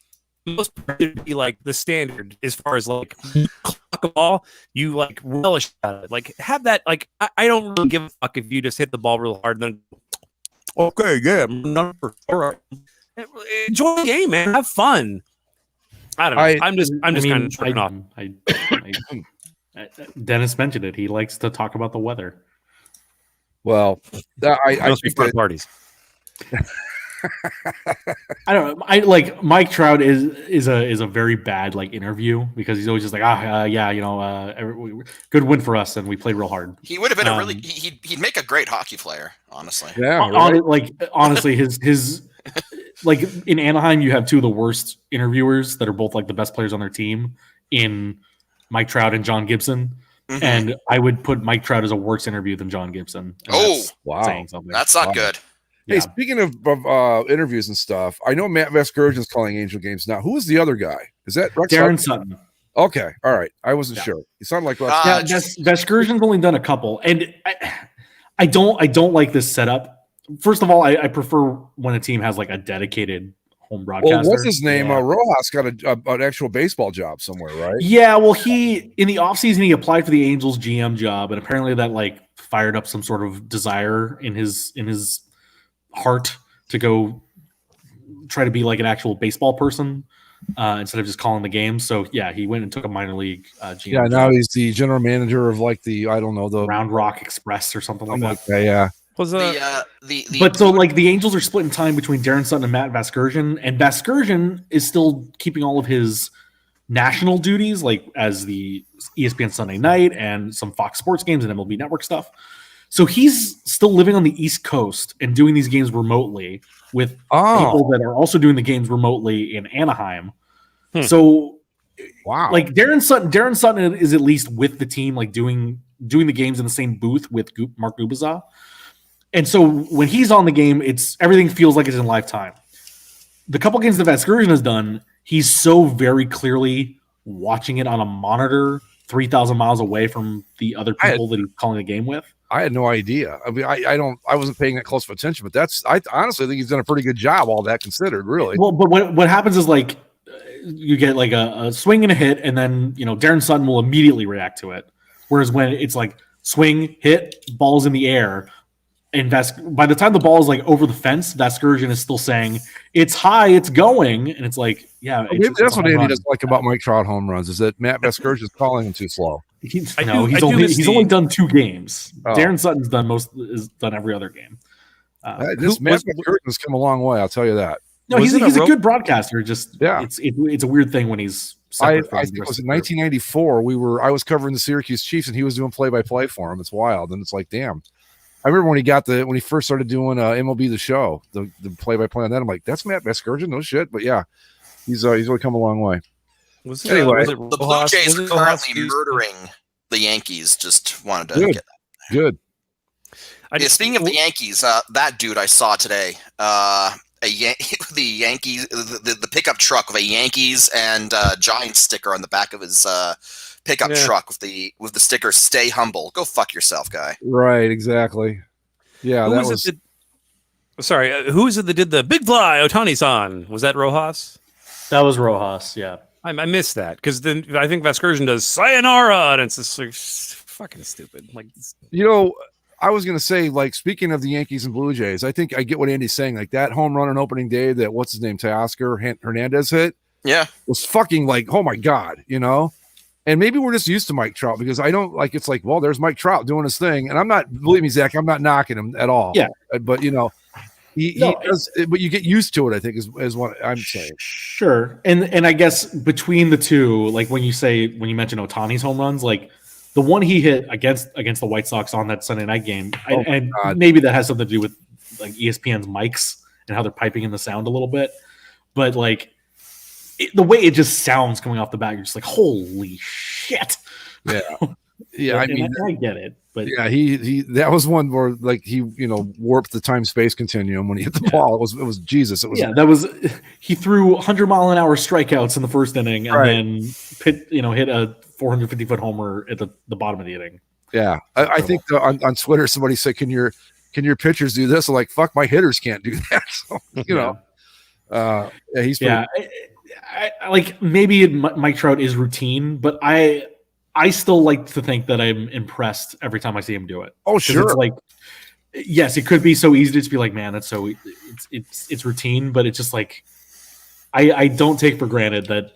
most would be like the standard as far as like clock a ball, you like relish at it, like have that like I don't really give a fuck if you just hit the ball real hard and then okay yeah number 4. Enjoy the game, man. Have fun. I don't know. I'm just kind of tripping off. Dennis mentioned it. He likes to talk about the weather. Well, I think that parties. I don't know. I like Mike Trout is a very bad like interview because he's always just like good win for us and we played real hard. He would have been he'd make a great hockey player, honestly. Yeah, right? Honestly, his like in Anaheim, you have two of the worst interviewers that are both like the best players on their team in Mike Trout and John Gibson. Mm-hmm. And I would put Mike Trout as a worse interview than John Gibson. Oh, wow. Saying something. That's not good. Hey, speaking of interviews and stuff, I know Matt Vasgersian's calling Angel games now. Who is the other guy? Is that Rex Darren Sutton? Okay, all right. I wasn't sure. He sounded like Vasgersian's only done a couple, and I don't like this setup. First of all, I prefer when a team has like a dedicated home broadcaster. Well, what's his name? Rojas got an actual baseball job somewhere, right? Yeah, well, he in the offseason he applied for the Angels GM job, and apparently that like fired up some sort of desire in his heart to go try to be like an actual baseball person instead of just calling the game. So yeah, he went and took a minor league GM. Yeah, now he's the general manager of like the Round Rock Express or something like that. Okay, yeah. But so like the Angels are splitting time between Darren Sutton and Matt Vasgersian, and Vasgersian is still keeping all of his national duties, like as the ESPN Sunday Night and some Fox Sports games and MLB Network stuff. So he's still living on the East Coast and doing these games remotely with people that are also doing the games remotely in Anaheim. So, wow, like Darren Sutton is at least with the team, like doing the games in the same booth with Mark Gubicza. And so when he's on the game, everything feels like it's in live time. The couple games that Vasgersian has done, he's so very clearly watching it on a monitor 3,000 miles away from the other people that he's calling the game with. I had no idea. I mean, I wasn't paying that close of attention, but I honestly think he's done a pretty good job, all that considered, really. Well, but what happens is like you get like a swing and a hit, and then Darren Sutton will immediately react to it. Whereas when it's like swing, hit, ball's in the air, and by the time the ball is like over the fence, Vasgersian is still saying it's high, it's going, and it's like, yeah, maybe that's what Andy doesn't like about Mike Trout home runs is that Matt Vasgersian is calling him too slow. He's only done 2 games. Darren Sutton's done every other game. Matt Vasgersian has come a long way. I'll tell you that. No, he's a good broadcaster. Just it's a weird thing when he's. I think it was in 1994. I was covering the Syracuse Chiefs, and he was doing play-by-play for him. It's wild, and it's like, damn. I remember when he first started doing MLB The Show, the play-by-play on that. I'm like, that's Matt Vasgersian, no shit. But yeah, he's really come a long way. The Blue Jays are currently murdering the Yankees. Just wanted to get that. Good. Speaking of the Yankees, that dude I saw today, the Yankees, the pickup truck with a Yankees and Giants sticker on the back of his pickup truck with the sticker "Stay humble." Go fuck yourself, guy. Right, exactly. Yeah, who is it that did the big fly Ohtani-san? Was that Rojas? That was Rojas. Yeah, I missed that because then I think Vasgersian does sayonara, and it's just like fucking stupid. Like, I was going to say, like, speaking of the Yankees and Blue Jays, I think I get what Andy's saying. Like, that home run on opening day that, what's his name, Teoscar Hernandez hit? Yeah. Was fucking like, oh, my God, And maybe we're just used to Mike Trout because I don't, like, it's like, well, there's Mike Trout doing his thing. And believe me, Zach, I'm not knocking him at all. Yeah. But, he does, but you get used to it, I think, is what I'm saying. Sure. And I guess between the two, like, when you mention Ohtani's home runs, like, the one he hit against the White Sox on that Sunday night game, maybe that has something to do with like ESPN's mics and how they're piping in the sound a little bit, but like the way it just sounds coming off the bat, you're just like, holy shit. Yeah, yeah. I mean, I get it, but yeah, he that was one where like he warped the time space continuum when he hit the ball. It was Jesus. It was he threw 100-mile-an-hour strikeouts in the first inning and then hit a 450-foot homer at the bottom of the inning. Yeah, I think on Twitter somebody said, "Can your pitchers do this?" I'm like, fuck, my hitters can't do that. So he's I like maybe Mike Trout is routine, but I still like to think that I'm impressed every time I see him do it. Oh, sure. It's like, yes, it could be so easy to just be like, man, that's so it's routine, but it's just like I don't take for granted that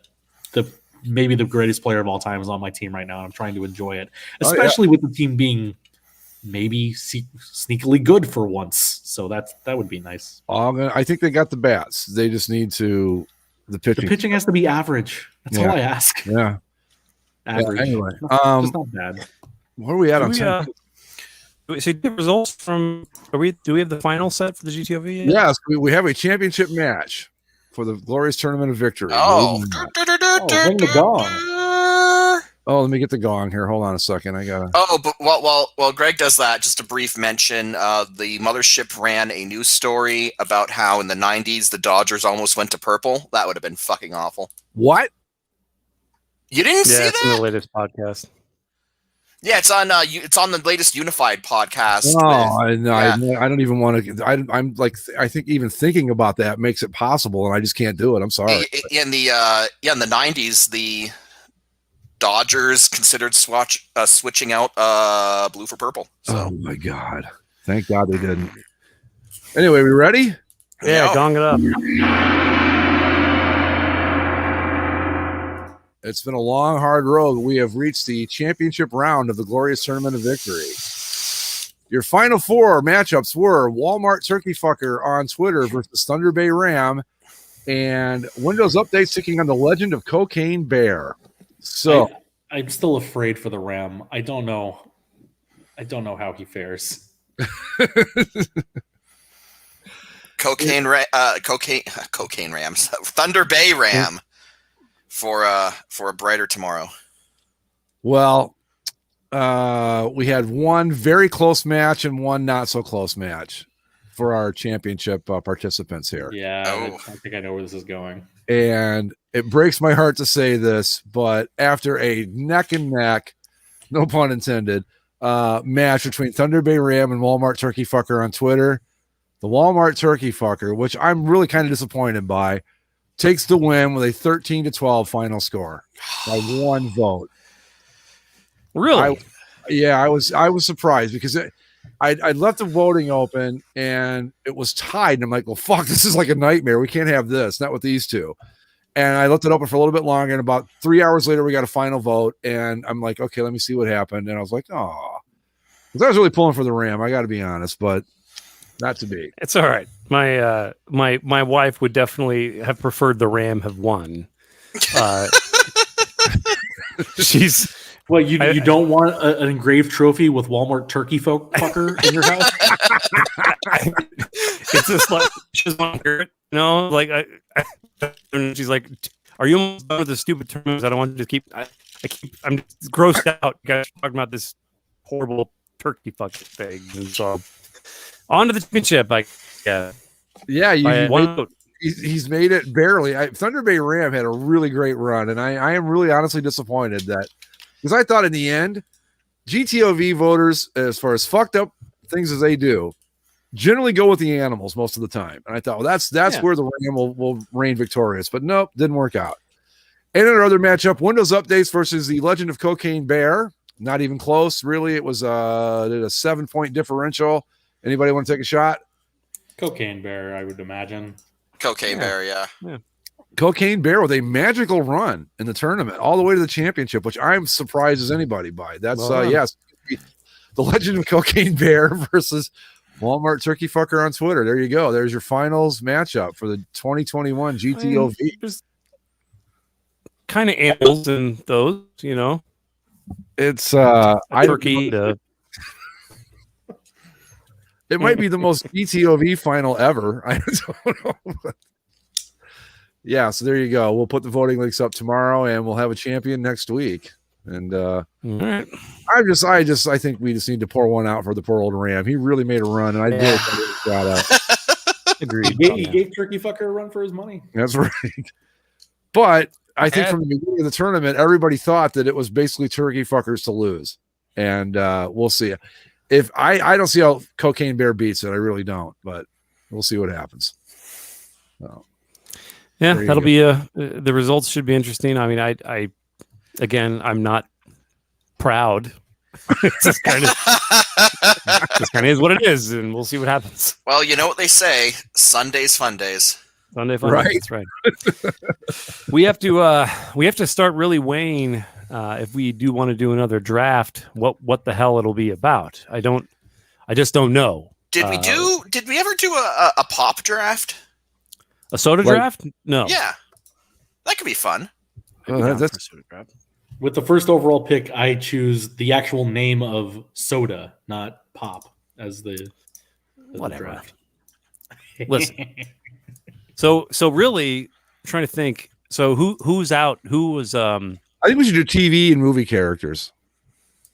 maybe the greatest player of all time is on my team right now. And I'm trying to enjoy it, especially with the team being maybe sneakily good for once. So that would be nice. I think they got the bats. They just need the pitching. The pitching has to be average. That's all I ask. Yeah. Average. Yeah, anyway, just not bad. Where are we at on time? So the results from do we have the final set for the GTOV yet? Yes, we have a championship match for the glorious tournament of victory. Ring the gong. Oh, let me get the gong here. Hold on a second. I gotta. Oh, but while Greg does that, just a brief mention. The Mothership ran a news story about how in the '90s the Dodgers almost went to purple. That would have been fucking awful. What? You didn't see that? Yeah, it's in the latest podcast. Yeah, it's on the latest Unified podcast. Oh, I don't even want to. I'm like, I think even thinking about that makes it possible, and I just can't do it. I'm sorry. In the '90s, the Dodgers considered switching out blue for purple. So. Oh my God! Thank God they didn't. Anyway, we ready? Yeah, gong it up. It's been a long, hard road. We have reached the championship round of the glorious tournament of victory. Your final 4 matchups were Walmart Turkey Fucker on Twitter versus Thunder Bay Ram, and Windows Update taking on the Legend of Cocaine Bear. So I'm still afraid for the Ram. I don't know. I don't know how he fares. Cocaine Rams, Thunder Bay Ram for a brighter tomorrow. Well, we had one very close match and one not so close match for our championship participants here. Yeah, I think I know where this is going. And it breaks my heart to say this, but after a neck and neck, no pun intended, match between Thunder Bay Ram and Walmart Turkey Fucker on Twitter, the Walmart Turkey Fucker, which I'm really kind of disappointed by, takes the win with a 13-12 final score by one vote. Really? I was surprised because I left the voting open and it was tied. And I'm like, well, fuck, this is like a nightmare. We can't have this, not with these two. And I left it open for a little bit longer. And about 3 hours later, we got a final vote. And I'm like, okay, let me see what happened. And I was like, oh, I was really pulling for the Ram. I got to be honest, but not to be. It's all right. My my wife would definitely have preferred the Ram have won. She's well. You don't want an engraved trophy with Walmart Turkey Fucker in your house. It's just like she's want to hear it, like and she's like, "Are you almost done with the stupid terms? I don't want you to keep. I'm just grossed out. You guys talking about this horrible turkey fucking thing." And so on to the championship. He's made it barely. Thunder Bay Ram had a really great run, and I am really honestly disappointed that because I thought in the end, GTOV voters, as far as fucked up things as they do, generally go with the animals most of the time. And I thought, well, that's where the Ram will reign victorious. But nope, didn't work out. And in our other matchup, Windows Updates versus the Legend of Cocaine Bear. Not even close, really. It was a 7-point differential. Anybody want to take a shot? Cocaine Bear, I would imagine. Cocaine Bear, yeah. Cocaine Bear with a magical run in the tournament all the way to the championship, which I'm surprised as anybody by. That's yes, the Legend of Cocaine Bear versus Walmart Turkey Fucker on Twitter. There you go. There's your finals matchup for the 2021 GTOV. There's kind of animals in those, It's turkey. It might be the most GTOV final ever. I don't know. Yeah, so there you go. We'll put the voting links up tomorrow, and we'll have a champion next week. And right. I think we just need to pour one out for the poor old Ram. He really made a run, and I did got out. Agreed. He gave Turkey Fucker a run for his money. That's right. But I think from the beginning of the tournament, everybody thought that it was basically Turkey Fuckers to lose, and we'll see. If I don't see how Cocaine Bear beats it, I really don't. But we'll see what happens. So. Yeah, that'll be the results should be interesting. I mean, I again, I'm not proud. It's just kind of is what it is, and we'll see what happens. Well, you know what they say: Sundays, fun days. Sunday fun days. That's right. we have to start really weighing if we do want to do another draft. What the hell it'll be about? I just don't know. Did we ever do a pop draft? A soda draft? No. Yeah, that could be fun. With the first overall pick, I choose the actual name of soda, not pop, as the whatever draft. Listen. So really trying to think. So who's out? Who was? I think we should do TV and movie characters,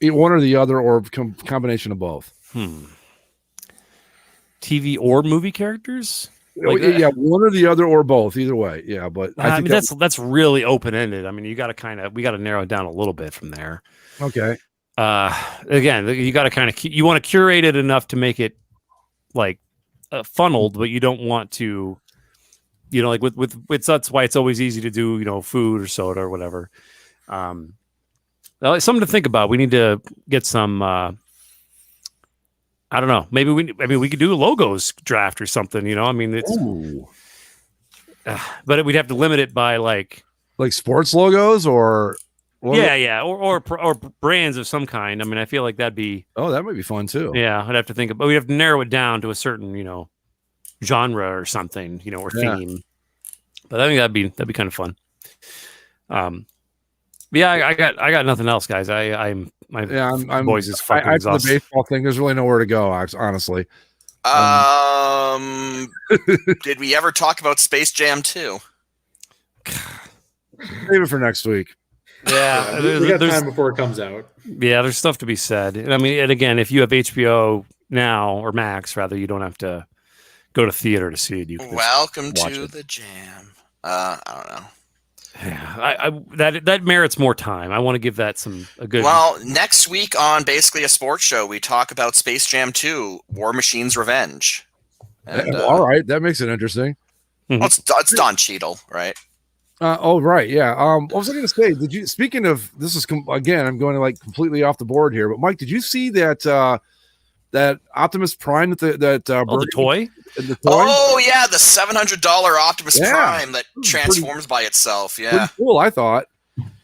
one or the other, or combination of both. TV or movie characters? Yeah, one or the other or both. Either way, yeah. But I think that's really open ended. I mean, we got to narrow it down a little bit from there. Okay. Again, you got to kind of you want to curate it enough to make it like funneled, but you don't want to, like with that's why it's always easy to do, food or soda or whatever. Something to think about. We need to get some. I don't know. Maybe we could do a logos draft or something. I mean, it's. But we'd have to limit it by like sports logos or. Or brands of some kind. I mean, I feel like that'd be. Oh, that might be fun too. Yeah, I'd have to think about. We'd have to narrow it down to a certain, genre or something, or theme. But I think that'd be kind of fun. Yeah, I got nothing else, guys. I'm boys is fucking the exhausted. baseball thing. There's really nowhere to go. Honestly. Did we ever talk about Space Jam 2? Save it for next week. Yeah, we got time before it comes out. Yeah, there's stuff to be said. And I mean, and again, if you have HBO now or Max, rather, you don't have to go to theater to see it. You can Welcome watch to it. the jam. I don't know. Yeah, that merits more time. I want to give that a good. Well, next week on Basically a Sports Show, we talk about Space Jam 2: War Machine's Revenge. And, all right, that makes it interesting. Well, it's Don Cheadle, right? Oh, right, yeah. What was I going to say? Did you? Speaking of this, is again, I'm going to like completely off the board here. But Mike, did you see that that Optimus Prime the toy? The toy? Oh yeah, the $700 Optimus Prime that transforms by itself. Yeah, pretty cool. I thought.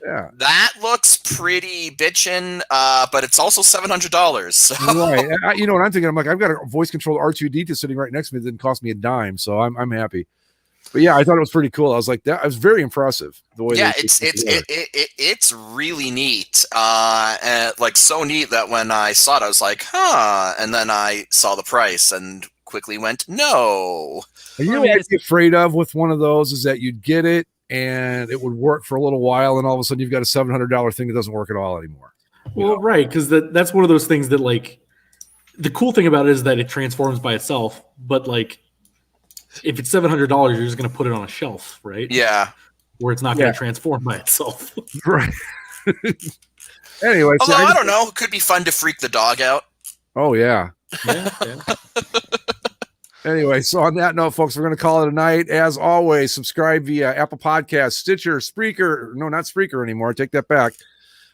Yeah, that looks pretty bitchin', but it's also $700. So. Right. You know what I'm thinking? I'm like, I've got a voice controlled R2D2 sitting right next to me that didn't cost me a dime, so I'm happy. But yeah, I thought it was pretty cool. I was like, that was very impressive. The way, it's really neat. And like so neat that when I saw it, I was like, huh. And then I saw the price and quickly went, no. You know what I'd be afraid of with one of those is that you'd get it and it would work for a little while, and all of a sudden you've got a $700 thing that doesn't work at all anymore. Well, right, because that's one of those things that, like, the cool thing about it is that it transforms by itself, but like, if it's $700, you're just going to put it on a shelf, right? Yeah. Where it's not going to transform by itself. Right. Anyway. Although, I don't know. It could be fun to freak the dog out. Oh, yeah. Yeah. Anyway, so on that note, folks, we're going to call it a night. As always, subscribe via Apple Podcasts, Stitcher, Spreaker. No, not Spreaker anymore. Take that back.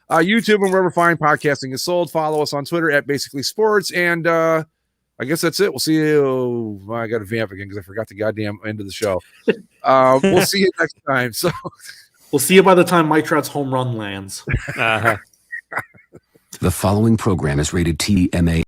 YouTube and wherever fine podcasting is sold. Follow us on Twitter at Basically Sports. And I guess that's it. We'll see you. Well, I got to vamp again because I forgot the goddamn end of the show. We'll see you next time. So we'll see you by the time Mike Trout's home run lands. The following program is rated TMA.